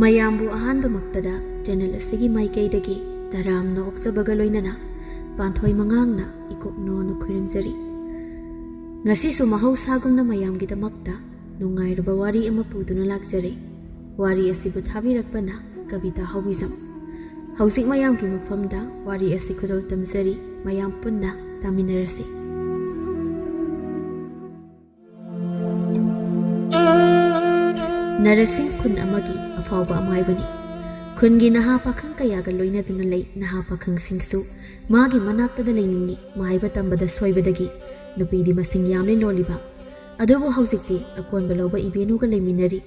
ꯃꯌꯥꯝꯕꯨ ꯑꯍꯥꯟꯕꯃꯛꯇꯗ ꯆꯦꯅꯦꯜ ꯑꯁꯤꯒꯤ ꯃꯥꯏꯀꯩꯗꯒꯤ ꯇꯔꯥꯝꯅ ꯑꯣꯛꯆꯕꯒ ꯂꯣꯏꯅꯅ ꯄꯥꯟꯊꯣꯏ ꯃꯉꯥꯡꯅ ꯏꯀꯨꯞꯅꯣꯅ ꯈꯨꯔꯨꯝꯖꯔꯤ꯫ ꯉꯁꯤꯁꯨ ꯃꯍꯧꯁꯥꯒꯨꯝꯅ ꯃꯌꯥꯝꯒꯤꯗꯃꯛꯇ ꯅꯨꯡꯉꯥꯏꯔꯕ ꯋꯥꯔꯤ ꯑꯃ ꯄꯨꯗꯨꯅ ꯂꯥꯛꯆꯔꯦ꯫ ꯋꯥꯔꯤ ꯑꯁꯤꯕꯨ ꯊꯥꯕꯤꯔꯛꯄꯅ ꯀꯕꯤꯇꯥ ꯍꯧꯕꯤꯖꯝ꯫ ꯍꯧꯖꯤꯛ ꯃꯌꯥꯝꯒꯤ ꯃꯐꯝꯗ ꯋꯥꯔꯤ ꯑꯁꯤ ꯈꯨꯗꯣꯜ ꯇꯝꯖꯔꯤ, ꯃꯌꯥꯝ ꯄꯨꯟꯅ ꯇꯥꯃꯤꯟꯅꯔꯁꯤ꯫ ꯅꯔꯁꯤꯡ ꯈꯨꯟ ꯑꯃꯒꯤ ꯑꯐꯥꯎꯕ ꯑꯃꯥꯏꯕꯅꯤ꯫ ꯈꯨꯟꯒꯤ ꯅꯍꯥ ꯄꯥꯈꯪ ꯀꯌꯥꯒ ꯂꯣꯏꯅꯗꯨꯅ ꯂꯩ꯫ ꯅꯍꯥ ꯄꯥꯈꯪꯁꯤꯡꯁꯨ ꯃꯥꯒꯤ ꯃꯅꯥꯛꯇꯗ ꯂꯩꯅꯤꯡꯉꯤ꯫ ꯃꯍꯩꯕ ꯇꯝꯕꯗ ꯁꯣꯏꯕꯗꯒꯤ ꯅꯨꯄꯤꯗꯤ ꯃꯁꯤꯡ ꯌꯥꯝꯅ ꯂꯣꯜꯂꯤꯕ ꯑꯗꯨꯕꯨ ꯍꯧꯖꯤꯛꯇꯤ ꯑꯀꯣꯟꯕ ꯂꯧꯕ ꯏꯕꯦꯅꯨꯒ ꯂꯩꯃꯤꯟꯅꯔꯤ꯫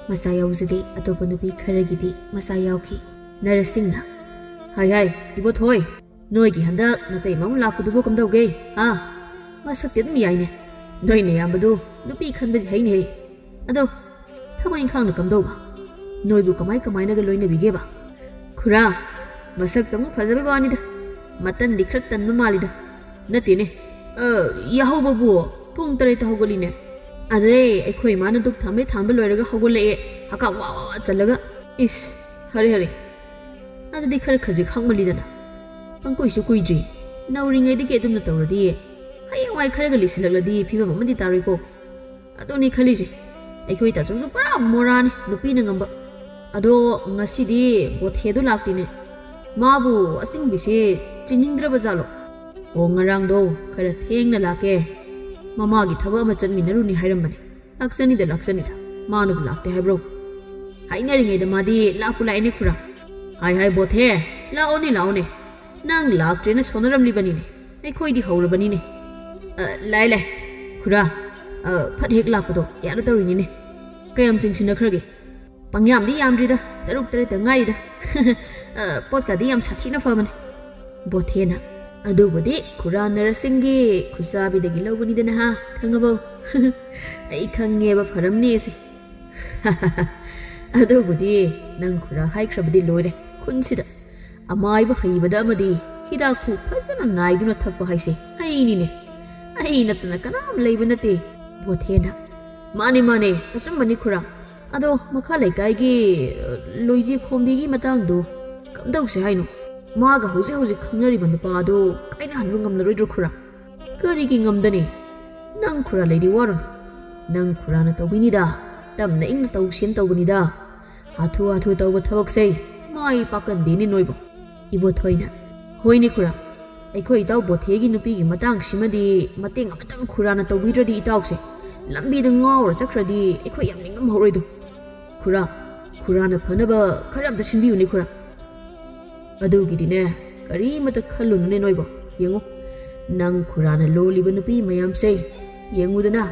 ꯃꯆꯥ ꯌꯥꯎꯖꯗꯦ꯫ ꯑꯇꯣꯞꯄ ꯅꯨꯄꯤ ꯈꯔꯒꯤꯗꯤ ꯃꯆꯥ ꯌꯥꯎꯈꯤ꯫ ꯅꯔꯁꯤꯡꯅ ꯍꯥꯏ ꯏꯕꯣꯊꯣꯏ, ꯅꯣꯏꯒꯤ ꯍꯟꯗꯛ ꯅꯇꯩ ꯃꯥꯃꯨ ꯂꯥꯛꯄꯗꯨꯕꯨ ꯀꯝꯗꯧꯒꯦ? ꯃꯁꯛꯇꯤ ꯑꯗꯨꯝ ꯌꯥꯏꯅꯦ꯫ ꯅꯣꯏ ꯅꯌꯥꯝꯕꯗꯨ ꯅꯨꯄꯤ ꯈꯟꯕꯗꯤ ꯍꯩꯅꯦ꯫ ꯑꯗꯣ ꯊꯕꯛ ꯏꯪꯈꯥꯡꯅ ꯀꯝꯗꯧꯕ? ꯅꯣꯏꯕꯨ ꯀꯃꯥꯏꯅꯒ ꯂꯣꯏꯅꯕꯤꯒꯦꯕ? ꯈꯨꯔꯥ, ꯃꯁꯛꯇꯪ ꯐꯖꯕꯩ ꯋꯥꯅꯤꯗ, ꯃꯇꯟꯗꯤ ꯈꯔ ꯇꯟꯕ ꯃꯥꯜꯂꯤꯗ꯫ ꯅꯠꯇꯦꯅꯦ, ꯌꯥꯍꯧꯕꯕꯨ ꯄꯨꯡ 7ꯗ ꯍꯧꯒꯠꯂꯤꯅꯦ꯫ ꯑꯗꯩ ꯑꯩꯈꯣꯏ ꯏꯃꯥꯅ ꯗꯨꯛ ꯊꯥꯡꯕꯩ ꯊꯥꯡꯕ ꯂꯣꯏꯔꯒ ꯍꯧꯒꯠꯂꯛꯑꯦ, ꯍꯀꯥꯝ ꯋꯥ ꯋꯥ ꯆꯜꯂꯒ꯫ ꯏꯁ, ꯍꯔꯦ ꯑꯗꯨꯗꯤ ꯈꯔ ꯈꯖꯤꯛ ꯍꯪꯃꯜꯂꯤꯗꯅ꯫ ꯄꯪꯀꯨꯏꯁꯨ ꯀꯨꯏꯗ꯭ꯔꯤ, ꯅꯧꯔꯤꯉꯩꯗꯒꯤ ꯑꯗꯨꯝꯅ ꯇꯧꯔꯗꯤ ꯍꯌꯦꯡꯋꯥꯏ ꯈꯔꯒ ꯂꯤꯁꯤꯜꯂꯛꯂꯗꯤ ꯐꯤꯕꯝ ꯑꯃꯗꯤ ꯇꯥꯔꯣꯏꯀꯣ꯫ ꯑꯗꯨꯅꯤ ꯈꯜꯂꯤꯁꯦ꯫ ꯑꯩꯈꯣꯏ ꯇꯥꯆꯧꯁꯨ ꯄꯨꯔꯥ ꯃꯣꯔꯥꯅꯤ, ꯅꯨꯄꯤꯅ ꯉꯝꯕ꯫ ꯑꯗꯣ ꯉꯁꯤꯗꯤ ꯕꯣꯊꯦꯗꯣ ꯂꯥꯛꯇꯦꯅꯦ꯫ ꯃꯥꯕꯨ ꯑꯆꯤꯡꯕꯤꯁꯦ ꯆꯤꯡꯅꯤꯡꯗ꯭ꯔꯕ ꯖꯥꯠꯂꯣ? ꯑꯣ, ꯉꯔꯥꯡꯗꯣ ꯈꯔ ꯊꯦꯡꯅ ꯂꯥꯛꯀꯦ, ꯃꯃꯥꯒꯤ ꯊꯕꯛ ꯑꯃ ꯆꯠꯃꯤꯟꯅꯔꯨꯅꯤ ꯍꯥꯏꯔꯝꯕꯅꯤ꯫ ꯂꯥꯛꯆꯅꯤꯗ ꯃꯥꯅꯕꯨ ꯂꯥꯛꯇꯦ ꯍꯥꯏꯕ꯭ꯔꯣ? ꯍꯥꯏꯅꯔꯤꯉꯩꯗ ꯃꯥꯗꯤ ꯂꯥꯛꯄꯨ ꯂꯥꯛꯑꯦꯅꯦ ꯈꯨꯔꯥ꯫ ꯍꯥꯏ ꯕꯣꯊꯦ, ꯂꯥꯛꯑꯣꯅꯦ, ꯅꯪ ꯂꯥꯛꯇ꯭ꯔꯦꯅ ꯁꯣꯟꯅꯔꯝꯂꯤꯕꯅꯤꯅꯦ꯫ ꯑꯩꯈꯣꯏꯗꯤ ꯍꯧꯔꯕꯅꯤꯅꯦ꯫ ꯂꯥꯛꯑꯦ ꯈꯨꯔꯥ, ꯐꯠ ꯍꯦꯛ ꯂꯥꯛꯄꯗꯣ ꯌꯥꯗ ꯇꯧꯔꯤꯅꯤꯅꯦ꯫ ꯀꯌꯥꯝ ꯆꯤꯡꯁꯤꯟꯅꯈ꯭ꯔꯒꯦ? ꯄꯪꯌꯥꯝꯗꯤ ꯌꯥꯝꯗ꯭ꯔꯤꯗ, 6-7ꯇ ꯉꯥꯏꯔꯤꯗ꯫ ꯄꯣꯠꯀꯗꯤ ꯌꯥꯝ ꯁꯥꯊꯤꯅ ꯐꯕꯅꯦ꯫ ꯕꯣꯊꯦꯅ ꯑꯗꯨꯕꯨꯗꯤ ꯈꯨꯔꯥ ꯅꯔꯁꯤꯡꯒꯤ ꯈꯨꯆꯥꯕꯤꯗꯒꯤ ꯂꯧꯕꯅꯤꯗꯅ ꯈꯪꯉꯕꯣ? ꯑꯩ ꯈꯪꯉꯦꯕ ꯐꯔꯝꯅꯦꯁꯦ꯫ ꯑꯗꯨꯕꯨꯗꯤ ꯅꯪ ꯈꯨꯔꯥ ꯍꯥꯏꯈ꯭ꯔꯕꯗꯤ ꯂꯣꯏꯔꯦ꯫ ꯈꯨꯟꯁꯤꯗ ꯑꯃꯥꯏꯕ ꯍꯩꯕꯗ ꯑꯃꯗꯤ ꯍꯤꯗꯥꯛꯄꯨ ꯐꯖꯅ ꯅꯥꯏꯗꯨꯅ ꯊꯛꯄ ꯍꯥꯏꯁꯦ ꯑꯩꯅꯤꯅꯦ꯫ ꯑꯩ ꯅꯠꯇꯅ ꯀꯅꯥꯝ ꯂꯩꯕ ꯅꯠꯇꯦ꯫ ꯕꯣꯊꯦꯅ ꯃꯥꯅꯦ ꯑꯆꯨꯝꯕꯅꯤ ꯈꯨꯔꯥ꯫ ꯑꯗꯣ ꯃꯈꯥ ꯂꯩꯀꯥꯏꯒꯤ ꯂꯣꯏꯖꯤ ꯈꯣꯝꯕꯤꯒꯤ ꯃꯇꯥꯡꯗꯣ ꯀꯝꯗꯧꯁꯦ ꯍꯥꯏꯅꯣ? ꯃꯥꯒ ꯍꯧꯖꯤꯛ ꯈꯪꯅꯔꯤꯕ ꯅꯨꯄꯥꯗꯣ ꯀꯥꯏꯅꯍꯟꯕ ꯉꯝꯂꯔꯣꯏꯗ꯭ꯔꯣ ꯈꯨꯔꯥ? ꯀꯔꯤꯒꯤ ꯉꯝꯗꯅꯤ? ꯅꯪ ꯈꯨꯔꯥ ꯂꯩꯗꯤ ꯋꯥꯔꯨꯅꯨ꯫ ꯅꯪ ꯈꯨꯔꯥꯅ ꯇꯧꯕꯤꯅꯤꯗ, ꯇꯞꯅ ꯏꯪꯅ ꯇꯧꯁꯦꯅ ꯇꯧꯕꯅꯤꯗ꯫ ꯍꯥꯊꯨ ꯇꯧꯕ ꯊꯕꯛꯁꯦ ꯃꯥꯏ ꯄꯥꯛꯀꯟꯗꯦꯅꯦ ꯅꯣꯏꯕꯨ꯫ ꯏꯕꯣꯊꯣꯏꯅ ꯍꯣꯏꯅꯦ ꯈꯨꯔꯥ, ꯑꯩꯈꯣꯏ ꯏꯇꯥꯎ ꯕꯣꯊꯦꯒꯤ ꯅꯨꯄꯤꯒꯤ ꯃꯇꯥꯡꯁꯤꯃꯗꯤ ꯃꯇꯦꯡ ꯑꯃꯇꯪ ꯈꯨꯔꯥꯅ ꯇꯧꯕꯤꯗ꯭ꯔꯗꯤ ꯏꯇꯥꯎꯁꯦ ꯂꯝꯕꯤꯗ ꯉꯥꯎꯔ ꯆꯠꯈ꯭ꯔꯗꯤ ꯑꯩꯈꯣꯏ ꯌꯥꯝ ꯅꯤꯡꯉꯝꯍꯧꯔꯣꯏꯗꯣ꯫ ꯈꯨꯔꯥꯅ ꯐꯅꯕ ꯈꯔ ꯑꯝꯇ ꯁꯤꯟꯕꯤꯌꯨꯅꯦ ꯈꯨꯔꯥ꯫ ꯑꯗꯨꯒꯤꯗꯤꯅꯦ ꯀꯔꯤꯃꯇ ꯈꯜꯂꯨꯅꯨꯅꯦ ꯅꯣꯏꯕꯣ꯫ ꯌꯦꯡꯉꯨ, ꯅꯪ ꯈꯨꯔꯥꯅ ꯂꯣꯜꯂꯤꯕ ꯅꯨꯄꯤ ꯃꯌꯥꯝꯁꯦ ꯌꯦꯡꯉꯨꯗꯅ,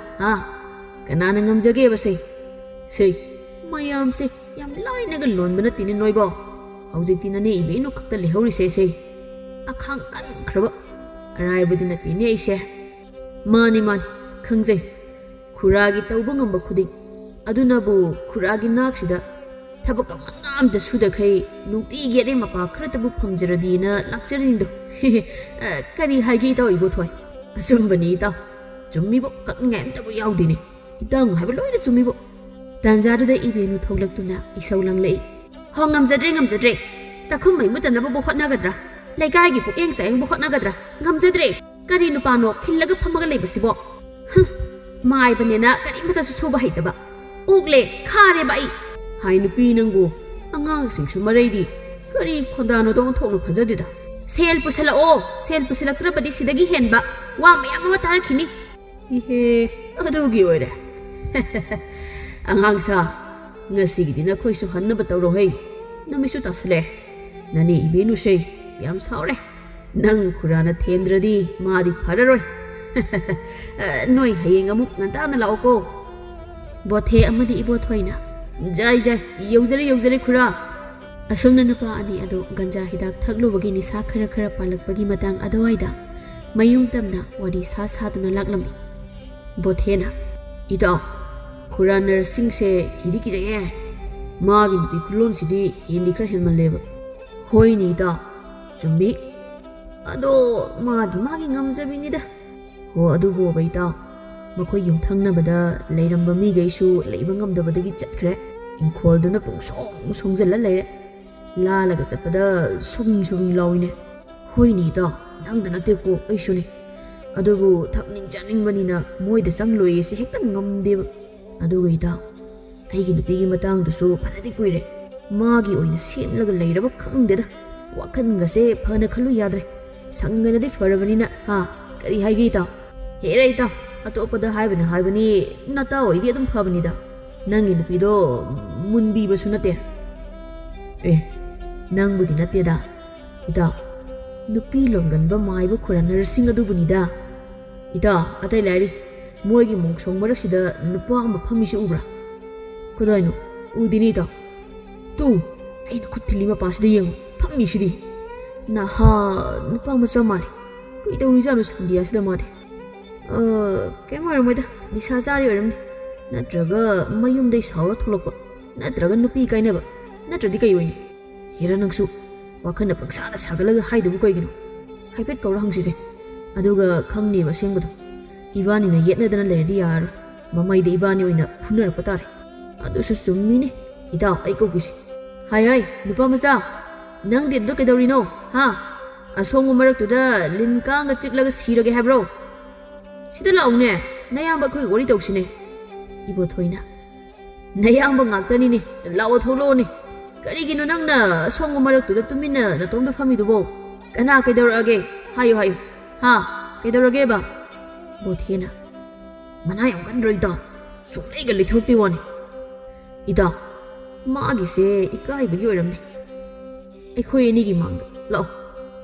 ꯀꯅꯥꯅ ꯉꯝꯖꯒꯦꯕꯁꯦ? ꯃꯌꯥꯝꯁꯦ ꯌꯥꯝ ꯂꯥꯏꯅꯒ ꯂꯣꯟꯕ ꯅꯠꯇꯦꯅꯦ ꯅꯣꯏꯕꯣ꯫ ꯍꯧꯖꯤꯛꯇꯤ ꯅꯅꯦ ꯏꯕꯦꯅꯨ ꯈꯛꯇ ꯂꯩꯍꯧꯔꯤꯁꯦ ꯑꯈꯥꯡ ꯀꯟꯈ꯭ꯔꯕ ꯑꯔꯥꯏꯕꯗꯤ ꯅꯠꯇꯦꯅꯦ ꯑꯩꯁꯦ꯫ ꯃꯥꯅꯤ ꯈꯪꯖꯩ, ꯈꯨꯔꯥꯒꯤ ꯇꯧꯕ ꯉꯝꯕ ꯈꯨꯗꯤꯡ꯫ ꯑꯗꯨꯅꯕꯨ ꯈꯨꯔꯥꯒꯤ ꯅꯥꯛꯁꯤꯗ ꯊꯕꯛ ꯑꯃꯇ ꯁꯨꯗꯈꯩ ꯅꯨꯡꯇꯤꯒꯤ ꯑꯔꯦꯝ ꯑꯄꯥ ꯈꯔꯇꯕꯨ ꯐꯪꯖꯔꯗꯤꯅ ꯂꯥꯛꯆꯔꯤꯅꯤꯗꯣ꯫ ꯀꯔꯤ ꯍꯥꯏꯒꯦ ꯏꯇꯥꯎ ꯏꯕꯣꯊꯣꯏ? ꯑꯆꯨꯝꯕꯅꯤ ꯏꯇꯥꯎ, ꯆꯨꯝꯃꯤꯕꯣ, ꯀꯛꯅꯤꯡꯉꯥꯏ ꯑꯝꯇꯕꯨ ꯌꯥꯎꯗꯦꯅꯦ꯫ ꯏꯇꯥꯎꯅ ꯍꯥꯏꯕ ꯂꯣꯏꯅ ꯆꯨꯝꯃꯤꯕꯣ꯫ ꯇꯥꯟꯖꯥꯗꯨꯗ ꯏꯕꯦꯅꯨ ꯊꯣꯛꯂꯛꯇꯨꯅ ꯏꯁꯧ ꯂꯪꯂꯛꯏ꯫ ꯍꯣ, ꯉꯝꯖꯗ꯭ꯔꯦ꯫ ꯆꯥꯛꯈꯨꯝ ꯃꯩ ꯃꯨꯠꯇꯅꯕꯕꯨ ꯍꯣꯠꯅꯒꯗ꯭ꯔꯥ? ꯂꯩꯀꯥꯏꯒꯤ ꯄꯨꯛꯌꯦꯡ ꯆꯥꯌꯦꯡꯕꯨ ꯍꯣꯠꯅꯒꯗ꯭ꯔꯥ? ꯉꯝꯖꯗ꯭ꯔꯦ꯫ ꯀꯔꯤ ꯅꯨꯄꯥꯅꯣ ꯈꯤꯜꯂꯒ ꯐꯝꯃꯒ ꯂꯩꯕꯁꯤꯕꯣ? ꯃꯥꯏꯕꯅꯦꯅ ꯀꯔꯤꯃꯇꯁꯨ ꯁꯨꯕ ꯍꯩꯇꯕ ꯑꯣꯛꯂꯦ, ꯈꯥꯔꯦꯕ ꯑꯩ꯫ ꯍꯥꯏ ꯅꯨꯄꯤ ꯅꯪꯕꯨ, ꯑꯉꯥꯡꯁꯤꯡꯁꯨ ꯃꯔꯩꯗꯤ ꯀꯔꯤ ꯈꯣꯟꯗꯥꯅꯣꯗꯣ ꯑꯣꯟꯊꯣꯛꯅ ꯐꯖꯗꯦꯗ꯫ ꯁꯦꯜ ꯄꯨꯁꯜꯂꯛꯑꯣ, ꯁꯦꯜ ꯄꯨꯁꯜꯂꯛꯇ꯭ꯔꯕꯗꯤ ꯁꯤꯗꯒꯤ ꯍꯦꯟꯕ ꯋꯥ ꯃꯌꯥꯝ ꯑꯃ ꯇꯥꯔꯛꯈꯤꯅꯤ꯫ ꯏꯍꯦ, ꯑꯗꯨꯒꯤ ꯑꯣꯏꯔꯦ꯫ ꯑꯉꯥꯡꯁꯥ, ꯉꯁꯤꯒꯤꯗꯤ ꯅꯈꯣꯏꯁꯨ ꯍꯟꯅꯕ ꯇꯧꯔꯣꯍꯩ꯫ ꯅꯨꯃꯤꯠꯁꯨ ꯇꯥꯁꯜꯂꯛꯑꯦ꯫ ꯅꯅꯦ ꯏꯕꯦꯅꯨꯁꯦ ꯌꯥꯝ ꯁꯥꯎꯔꯦ꯫ ꯅꯪ ꯈꯨꯔꯥꯅ ꯊꯦꯝꯗ꯭ꯔꯗꯤ ꯃꯥꯗꯤ ꯐꯔꯔꯣꯏ꯫ ꯅꯣꯏ ꯍꯌꯦꯡ ꯑꯃꯨꯛ ꯉꯟꯇꯥꯅ ꯂꯥꯛꯑꯣꯀꯣ꯫ ꯕꯣꯊꯦ ꯑꯃꯗꯤ ꯏꯕꯣꯊꯣꯏꯅ ꯖꯥꯏ ꯌꯧꯖꯔꯦ ꯈꯨꯔꯥ꯫ ꯑꯁꯨꯝꯅ ꯅꯨꯄꯥ ꯑꯅꯤ ꯑꯗꯨ ꯒꯟꯖꯥ ꯍꯤꯗꯥꯛ ꯊꯛꯂꯨꯕꯒꯤ ꯅꯤꯁꯥ ꯈꯔ ꯄꯥꯜꯂꯛꯄꯒꯤ ꯃꯇꯥꯡ ꯑꯗꯨꯋꯥꯏꯗ ꯃꯌꯨꯡ ꯇꯝꯅ ꯋꯥꯔꯤ ꯁꯥꯗꯨꯅ ꯂꯥꯛꯂꯝꯃꯤ꯫ ꯕꯣꯊꯦꯅ ꯏꯇꯥꯎ, ꯈꯨꯔꯥ ꯅꯔꯁꯤꯡꯁꯦ ꯀꯤꯖꯩꯌꯦ꯫ ꯃꯥꯒꯤ ꯅꯨꯄꯤ ꯈꯨꯂꯣꯟꯁꯤꯗꯤ ꯍꯦꯟꯗꯤ ꯈꯔ ꯍꯦꯟꯃꯜꯂꯦꯕ꯫ ꯍꯣꯏꯅꯦ ꯏꯇꯥꯎ, ꯆꯨꯝꯃꯤ꯫ ꯑꯗꯣ ꯃꯥꯒꯤ ꯉꯝꯖꯕꯤꯅꯤꯗ꯫ ꯍꯣ, ꯑꯗꯨꯕꯨꯕ ꯏꯇꯥꯎ, ꯃꯈꯣꯏ ꯌꯨꯝꯊꯪꯅꯕꯗ ꯂꯩꯔꯝꯕ ꯃꯤꯈꯩꯁꯨ ꯂꯩꯕ ꯉꯝꯗꯕꯗꯒꯤ ꯆꯠꯈ꯭ꯔꯦ꯫ ꯏꯪꯈꯣꯜꯗꯨꯅ ꯄꯨꯡꯁꯣꯡ ꯁꯣꯡꯖꯜꯂ ꯂꯩꯔꯦ ꯂꯥꯜꯂꯒ ꯆꯠꯄꯗ ꯁꯣꯡ ꯂꯥꯎꯏꯅꯦ ꯍꯣꯏꯅꯦ ꯏꯇꯥꯎ ꯅꯪꯗ ꯅꯠꯇꯦꯀꯣ ꯑꯩꯁꯨꯅꯦ ꯑꯗꯨꯕꯨ ꯊꯛꯅꯤꯡ ꯆꯥꯅꯤꯡꯕꯅꯤꯅ ꯃꯣꯏꯗ ꯆꯪꯂꯣꯏꯌꯦꯁꯤ ꯍꯦꯛꯇ ꯉꯝꯗꯦꯕ ꯑꯗꯨꯒ ꯏꯇꯥꯎ ꯑꯩꯒꯤ ꯅꯨꯄꯤꯒꯤ ꯃꯇꯥꯡꯗꯨꯁꯨ ꯐꯅꯗꯤ ꯀꯨꯏꯔꯦ ꯃꯥꯒꯤ ꯑꯣꯏꯅ ꯁꯦꯝꯂꯒ ꯂꯩꯔꯕ ꯈꯪꯗꯦꯗ ꯋꯥꯈꯟꯒꯁꯦ ꯐꯅ ꯈꯜꯂꯨ ꯌꯥꯗ꯭ꯔꯦ ꯁꯪꯒꯅꯗꯤ ꯐꯔꯕꯅꯤꯅ ꯀꯔꯤ ꯍꯥꯏꯒꯦ ꯏꯇꯥꯎ ꯍꯦꯔ ꯏꯇꯥꯎ ꯑꯇꯣꯞꯄꯗ ꯍꯥꯏꯕꯅꯤ ꯅꯇꯥꯎ ꯑꯩꯗꯤ ꯑꯗꯨꯝ ꯐꯕꯅꯤꯗ ꯅꯪꯒꯤ ꯅꯨꯄꯤꯗꯣ ꯃꯨꯟꯕꯤꯕꯁꯨ ꯅꯠꯇꯦ ꯅꯪꯕꯨꯗꯤ ꯅꯠꯇꯦꯗ ꯏꯇꯥꯎ ꯅꯨꯄꯤ ꯂꯣꯟꯒꯟꯕ ꯃꯥꯏꯕ ꯈꯨꯔꯥ ꯅꯔꯁꯤꯡ ꯑꯗꯨꯕꯨꯅꯤꯗ ꯏꯇꯥꯎ ꯑꯇꯩ ꯂꯥꯏꯔꯤ ꯃꯣꯏꯒꯤ ꯃꯣꯡꯁꯣꯡ ꯃꯔꯛꯁꯤꯗ ꯅꯨꯄꯥ ꯑꯃ ꯐꯝꯃꯤꯁꯤ ꯎꯕ꯭ꯔꯥ ꯀꯗꯥꯏꯅꯣ ꯎꯗꯦꯅꯦ ꯏꯇꯥꯎ ꯇꯨ ꯑꯩꯅ ꯈꯨꯠ ꯊꯤꯜꯂꯤ ꯃꯄꯥꯁꯤꯗ ꯌꯦꯡꯉꯨ ꯐꯝꯃꯤꯁꯤꯗꯤ ꯅꯍꯥ ꯅꯨꯄꯥ ꯃꯆꯥ ꯃꯥꯜꯂꯤ ꯀꯩꯗꯧꯔꯤꯖꯥꯠꯅꯣ ꯁꯟꯗꯤꯌꯥꯁꯤꯗ ꯃꯥꯗꯤ ꯀꯩꯝ ꯑꯣꯏꯔꯝꯃꯣꯏꯗ ꯅꯤꯁꯥ ꯆꯥꯔꯤ ꯑꯣꯏꯔꯝꯅꯤ ꯅꯠꯇ꯭ꯔꯒ ꯃꯌꯨꯝꯗꯩ ꯁꯥꯎꯔ ꯊꯣꯛꯂꯛꯄ ꯅꯠꯇ꯭ꯔꯒ ꯅꯨꯄꯤ ꯀꯥꯏꯅꯕ ꯅꯠꯇ꯭ꯔꯗꯤ ꯀꯩ ꯑꯣꯏꯅꯤ ꯍꯦꯔ ꯅꯪꯁꯨ ꯋꯥꯈꯜꯅ ꯄꯪꯁꯥꯗ ꯁꯥꯒꯠꯂꯒ ꯍꯥꯏꯗꯨꯕꯨ ꯀꯩꯒꯤꯅꯣ ꯍꯥꯏꯐꯦꯠ ꯀꯧꯔ ꯍꯪꯁꯤꯁꯦ ꯑꯗꯨꯒ ꯈꯪꯅꯦꯕ ꯑꯁꯦꯡꯕꯗꯣ ꯏꯕꯥꯅꯤꯅ ꯌꯦꯠꯅꯗꯅ ꯂꯩꯔꯗꯤ ꯌꯥꯔꯔꯣꯏ ꯃꯃꯩꯗ ꯏꯕꯥꯅꯤ ꯑꯣꯏꯅ ꯐꯨꯅꯔꯛꯄ ꯇꯥꯔꯦ ꯑꯗꯨꯁꯨ ꯆꯨꯝꯃꯤꯅꯦ ꯏꯇꯥꯎ ꯑꯩ ꯀꯧꯒꯤꯁꯦ ꯍꯥꯏ ꯅꯨꯄꯥ ꯃꯆꯥ ꯅꯪꯗꯤ ꯑꯗꯨ ꯀꯩꯗꯧꯔꯤꯅꯣ ꯑꯁꯣꯡꯕ ꯃꯔꯛꯇꯨꯗ ꯂꯤꯟ ꯀꯥꯡꯒ ꯆꯤꯛꯂꯒ ꯁꯤꯔꯒꯦ ꯍꯥꯏꯕ꯭ꯔꯣ ꯁꯤꯗ ꯂꯥꯛꯎꯅꯦ ꯅꯌꯥꯝꯕ ꯑꯩꯈꯣꯏ ꯋꯥꯔꯤ ꯇꯧꯁꯤꯅꯦ ꯏꯕꯣꯊꯣꯏꯅ ꯅꯌꯥꯝꯕ ꯉꯥꯛꯇꯅꯤꯅꯦ ꯂꯥꯛꯑꯣ ꯊꯣꯛꯂꯛꯑꯣꯅꯦ ꯀꯔꯤꯒꯤꯅꯣ ꯅꯪꯅ ꯑꯁꯣꯡꯕ ꯃꯔꯛꯇꯨꯗ ꯇꯨꯃꯤꯟꯅ ꯅꯇꯣꯝꯗ ꯐꯝꯃꯤꯗꯨꯕꯣ ꯀꯅꯥ ꯀꯩꯗꯧꯔꯛꯑꯒꯦ ꯍꯥꯏꯌꯨ ꯀꯩꯗꯧꯔꯒꯦꯕ ꯕꯣꯊꯦꯅ ꯃꯅꯥ ꯌꯥꯝ ꯀꯟꯗ꯭ꯔꯣ ꯏꯇꯥꯎ ꯁꯨꯡꯂꯩꯒ ꯂꯩꯊꯣꯛꯇꯦ ꯋꯥꯅꯤ ꯏꯇꯥꯎ ꯃꯥꯒꯤꯁꯦ ꯏꯀꯥꯏꯕꯒꯤ ꯑꯣꯏꯔꯝꯅꯤ ꯑꯩꯈꯣꯏ ꯑꯅꯤꯒꯤ ꯃꯥꯡꯗ ꯂꯥꯛꯑꯣ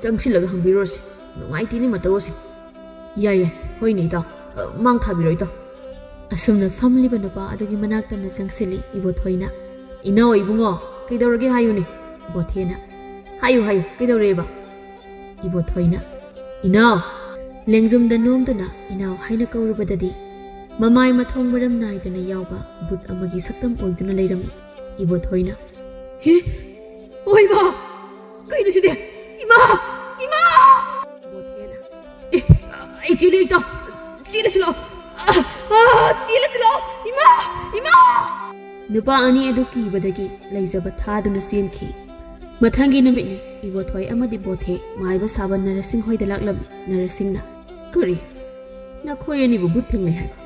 ꯆꯪꯁꯤꯜꯂꯒ ꯍꯪꯕꯤꯔꯨꯔꯁꯤ ꯅꯨꯡꯉꯥꯏꯇꯦꯅꯤ ꯃꯇꯧ ꯑꯁꯤ ꯌꯥꯏ ꯍꯣꯏꯅꯦ ꯏꯇꯥꯎ ꯃꯥꯡ ꯊꯥꯕꯤꯔꯣ ꯏꯇꯥꯎ ꯑꯁꯨꯝꯅ ꯐꯝꯂꯤꯕ ꯅꯨꯄꯥ ꯑꯗꯨꯒꯤ ꯃꯅꯥꯛꯇꯅ ꯆꯪꯁꯤꯜꯂꯤ ꯏꯕꯣꯊꯣꯏꯅ ꯏꯅꯥꯎ ꯏꯕꯨꯡꯉꯣ ꯀꯩꯗꯧꯔꯒꯦ ꯍꯥꯏꯌꯨꯅꯦ ꯕꯣꯊꯦꯅ ꯍꯥꯏꯌꯨ ꯀꯩꯗꯧꯔꯦꯕ ꯏꯕꯣꯊꯣꯏꯅ ꯏꯅꯥꯎ ꯂꯦꯡꯖꯨꯝꯗ ꯅꯣꯝꯗꯨꯅ ꯏꯅꯥꯎ ꯍꯥꯏꯅ ꯀꯧꯔꯨꯕꯗꯗꯤ ꯃꯃꯥꯏ ꯃꯊꯣꯡ ꯃꯔꯝ ꯅꯥꯏꯗꯅ ꯌꯥꯎꯕ ꯕꯨꯠ ꯑꯃꯒꯤ ꯁꯛꯇꯝ ꯑꯣꯏꯗꯨꯅ ꯂꯩꯔꯝꯃꯤ ꯏꯕꯣꯊꯣꯏꯅ ꯏꯃꯥ ꯀꯩꯅꯣ ꯁꯤꯗꯤ ꯏꯃꯥ ꯕꯣꯊꯦꯅ ꯑꯩ ꯆꯦꯜꯂꯤ ꯏꯇꯥꯎ ꯆꯦꯜꯂꯁꯤ ꯂꯥꯛꯑꯣ ꯏꯃꯥ ꯅꯨꯄꯥ ꯑꯅꯤ ꯑꯗꯨ ꯀꯤꯕꯗꯒꯤ ꯂꯩꯖꯕ ꯊꯥꯗꯨꯅ ꯆꯦꯟꯈꯤ ꯃꯊꯪꯒꯤ ꯅꯨꯃꯤꯠꯅꯤ ꯏꯕꯣꯊꯣꯏ ꯑꯃꯗꯤ ꯕꯣꯊꯦ ꯃꯥꯏꯕ ꯁꯥꯕ ꯅꯔꯁꯤꯡ ꯍꯣꯏꯗ ꯂꯥꯛꯂꯝꯃꯤ ꯅꯔꯁꯤꯡꯅ ꯀꯔꯤ ꯅꯈꯣꯏ ꯑꯅꯤꯕꯨ ꯕꯨꯠ ꯊꯦꯡꯅꯩ ꯍꯥꯏꯕ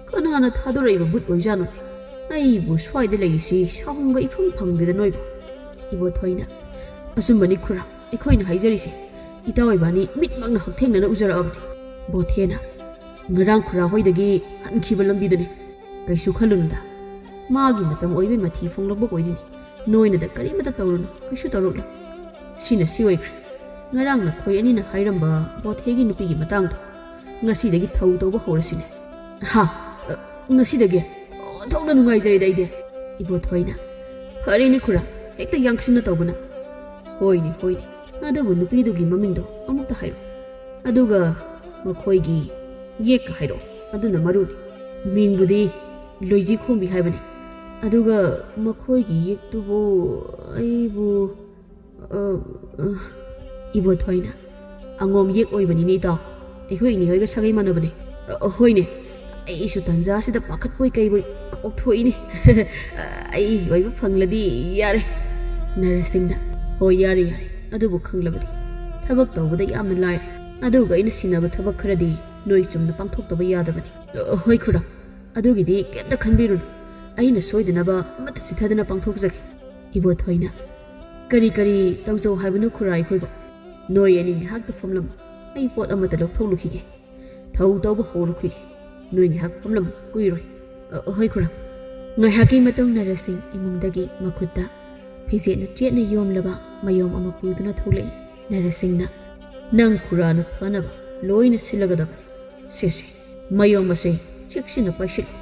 ꯀꯅꯥꯅ ꯊꯥꯗꯣꯔꯛꯏꯕ ꯕꯨꯠ ꯑꯣꯏꯖꯥꯠꯅꯣ ꯑꯩꯕꯨ ꯁ꯭ꯋꯥꯏꯗ ꯂꯩꯔꯤꯁꯤ ꯁꯥꯍꯨꯝꯒ ꯏꯐꯪ ꯐꯪꯗꯦꯗ ꯅꯣꯏꯕꯨ ꯏꯕꯣꯊꯣꯏꯅ ꯑꯆꯨꯝꯕꯅꯤ ꯈꯨꯔꯥ ꯑꯩꯈꯣꯏꯅ ꯍꯥꯏꯖꯔꯤꯁꯦ ꯏꯇꯥꯎ ꯏꯕꯥꯅꯤ ꯃꯤꯠꯃꯛꯅ ꯍꯛꯊꯦꯡꯅꯅ ꯎꯖꯔꯛꯑꯕꯅꯤ ꯕꯣꯊꯦꯅ ꯉꯔꯥꯡ ꯈꯨꯔꯥ ꯍꯣꯏꯗꯒꯤ ꯍꯟꯈꯤꯕ ꯂꯝꯕꯤꯗꯅꯤ ꯀꯩꯁꯨ ꯈꯜꯂꯨꯅꯨꯗ ꯃꯥꯒꯤ ꯃꯇꯝ ꯑꯣꯏꯕꯩ ꯃꯊꯤ ꯐꯣꯡꯂꯛꯄ ꯑꯣꯏꯔꯤꯅꯤ ꯅꯣꯏꯅꯗ ꯀꯔꯤꯃꯇ ꯇꯧꯔꯨꯅꯨ ꯀꯩꯁꯨ ꯇꯧꯔꯛꯂꯣ ꯁꯤꯅ ꯁꯤ ꯑꯣꯏꯈ꯭ꯔꯦ ꯉꯔꯥꯡ ꯅꯈꯣꯏ ꯑꯅꯤꯅ ꯍꯥꯏꯔꯝꯕ ꯕꯣꯊꯦꯒꯤ ꯅꯨꯄꯤꯒꯤ ꯃꯇꯥꯡꯗꯣ ꯉꯁꯤꯗꯒꯤ ꯊꯧ ꯇꯧꯕ ꯍꯧꯔꯁꯤꯅꯦ ꯉꯁꯤꯗꯒꯤ ꯑꯣꯟꯊꯣꯛꯅ ꯅꯨꯡꯉꯥꯏꯖꯔꯦꯗ ꯑꯩꯗꯤ ꯏꯕꯣꯊꯣꯏꯅ ꯐꯔꯦꯅꯦ ꯈꯨꯔꯥ ꯍꯦꯛꯇ ꯌꯥꯡꯁꯤꯟꯅ ꯇꯧꯕꯅ ꯍꯣꯏꯅꯦ ꯑꯗꯨꯕꯨ ꯅꯨꯄꯤꯗꯨꯒꯤ ꯃꯃꯤꯡꯗꯣ ꯑꯃꯨꯛꯇ ꯍꯥꯏꯔꯣ ꯑꯗꯨꯒ ꯃꯈꯣꯏꯒꯤ ꯌꯦꯛꯀ ꯍꯥꯏꯔꯛꯑꯣ ꯑꯗꯨꯅ ꯃꯔꯨꯅꯤ ꯃꯤꯡꯕꯨꯗꯤ ꯂꯣꯏꯖꯤ ꯈꯣꯝꯕꯤ ꯍꯥꯏꯕꯅꯤ ꯑꯗꯨꯒ ꯃꯈꯣꯏꯒꯤ ꯌꯦꯛꯇꯨꯕꯨ ꯑꯩꯕꯨ ꯏꯕꯣꯊꯣꯏꯅ ꯑꯉꯣꯝ ꯌꯦꯛ ꯑꯣꯏꯕꯅꯤꯅꯦ ꯏꯇꯥꯎ ꯑꯩꯈꯣꯏ ꯏꯅꯦꯍꯣꯏꯒ ꯁꯥꯒꯩ ꯃꯥꯟꯅꯕꯅꯦ ꯍꯣꯏꯅꯦ ꯑꯩꯁꯨ ꯇꯟꯖꯥꯁꯤꯗ ꯄꯥꯈꯠꯄꯣꯏ ꯀꯩꯕꯣꯏ ꯀꯥꯎꯊꯣꯛꯏꯅꯦ ꯑꯩꯒꯤ ꯑꯣꯏꯕ ꯐꯪꯂꯗꯤ ꯌꯥꯔꯦ ꯅꯔꯁꯤꯡꯅ ꯍꯣꯏ ꯌꯥꯔꯦ ꯑꯗꯨꯕꯨ ꯈꯪꯂꯕꯗꯤ ꯊꯕꯛ ꯇꯧꯕꯗ ꯌꯥꯝꯅ ꯂꯥꯏꯔꯦ ꯑꯗꯨꯒ ꯑꯩꯅ ꯁꯤꯟꯅꯕ ꯊꯕꯛ ꯈꯔꯗꯤ ꯅꯣꯏ ꯆꯨꯝꯅ ꯄꯥꯡꯊꯣꯛꯇꯕ ꯌꯥꯗꯕꯅꯤ ꯍꯣꯏ ꯈꯨꯔꯥ ꯑꯗꯨꯒꯤꯗꯤ ꯀꯩꯝꯇ ꯈꯟꯕꯤꯔꯨꯅꯨ ꯑꯩꯅ ꯁꯣꯏꯗꯅꯕ ꯑꯃꯠꯇ ꯆꯤꯊꯗꯅ ꯄꯥꯡꯊꯣꯛꯆꯒꯦ ꯏꯕꯣꯊꯣꯏꯅ ꯀꯔꯤ ꯇꯧꯖꯧ ꯍꯥꯏꯕꯅꯣ ꯈꯨꯔꯥ ꯑꯩꯈꯣꯏꯕꯨ ꯅꯣꯏ ꯑꯅꯤ ꯉꯥꯏꯍꯥꯛꯇ ꯐꯝꯂꯝꯃꯨ ꯑꯩ ꯄꯣꯠ ꯑꯃꯠꯇ ꯂꯧꯊꯣꯛꯂꯨꯈꯤꯒꯦ ꯊꯧ ꯇꯧꯕ ꯍꯧꯔꯨꯈꯤꯒꯦ ꯅꯣꯏ ꯉꯥꯏꯍꯥꯛ ꯐꯝꯂꯝꯃꯨ ꯀꯨꯏꯔꯣꯏ ꯍꯣꯏ ꯈꯨꯔꯥ ꯉꯥꯏꯍꯥꯛꯀꯤ ꯃꯇꯨꯡ ꯅꯔꯁꯤꯡ ꯏꯃꯨꯡꯗꯒꯤ ꯃꯈꯨꯠꯇ ꯐꯤꯖꯦꯠꯅ ꯆꯦꯠꯅ ꯌꯣꯝꯂꯕ ꯃꯌꯣꯝ ꯑꯃ ꯄꯨꯗꯨꯅ ꯊꯣꯛꯂꯛꯏ ꯅꯔꯁꯤꯡꯅ ꯅꯪ ꯈꯨꯔꯥꯅ ꯐꯅꯕ ꯂꯣꯏꯅ ꯁꯤꯜꯂꯒꯗꯕꯅꯤ ꯁꯦ ꯃꯌꯣꯝ ꯑꯁꯦ ꯆꯦꯛꯁꯤꯟꯅ ꯄꯥꯏꯁꯤꯜꯂꯨ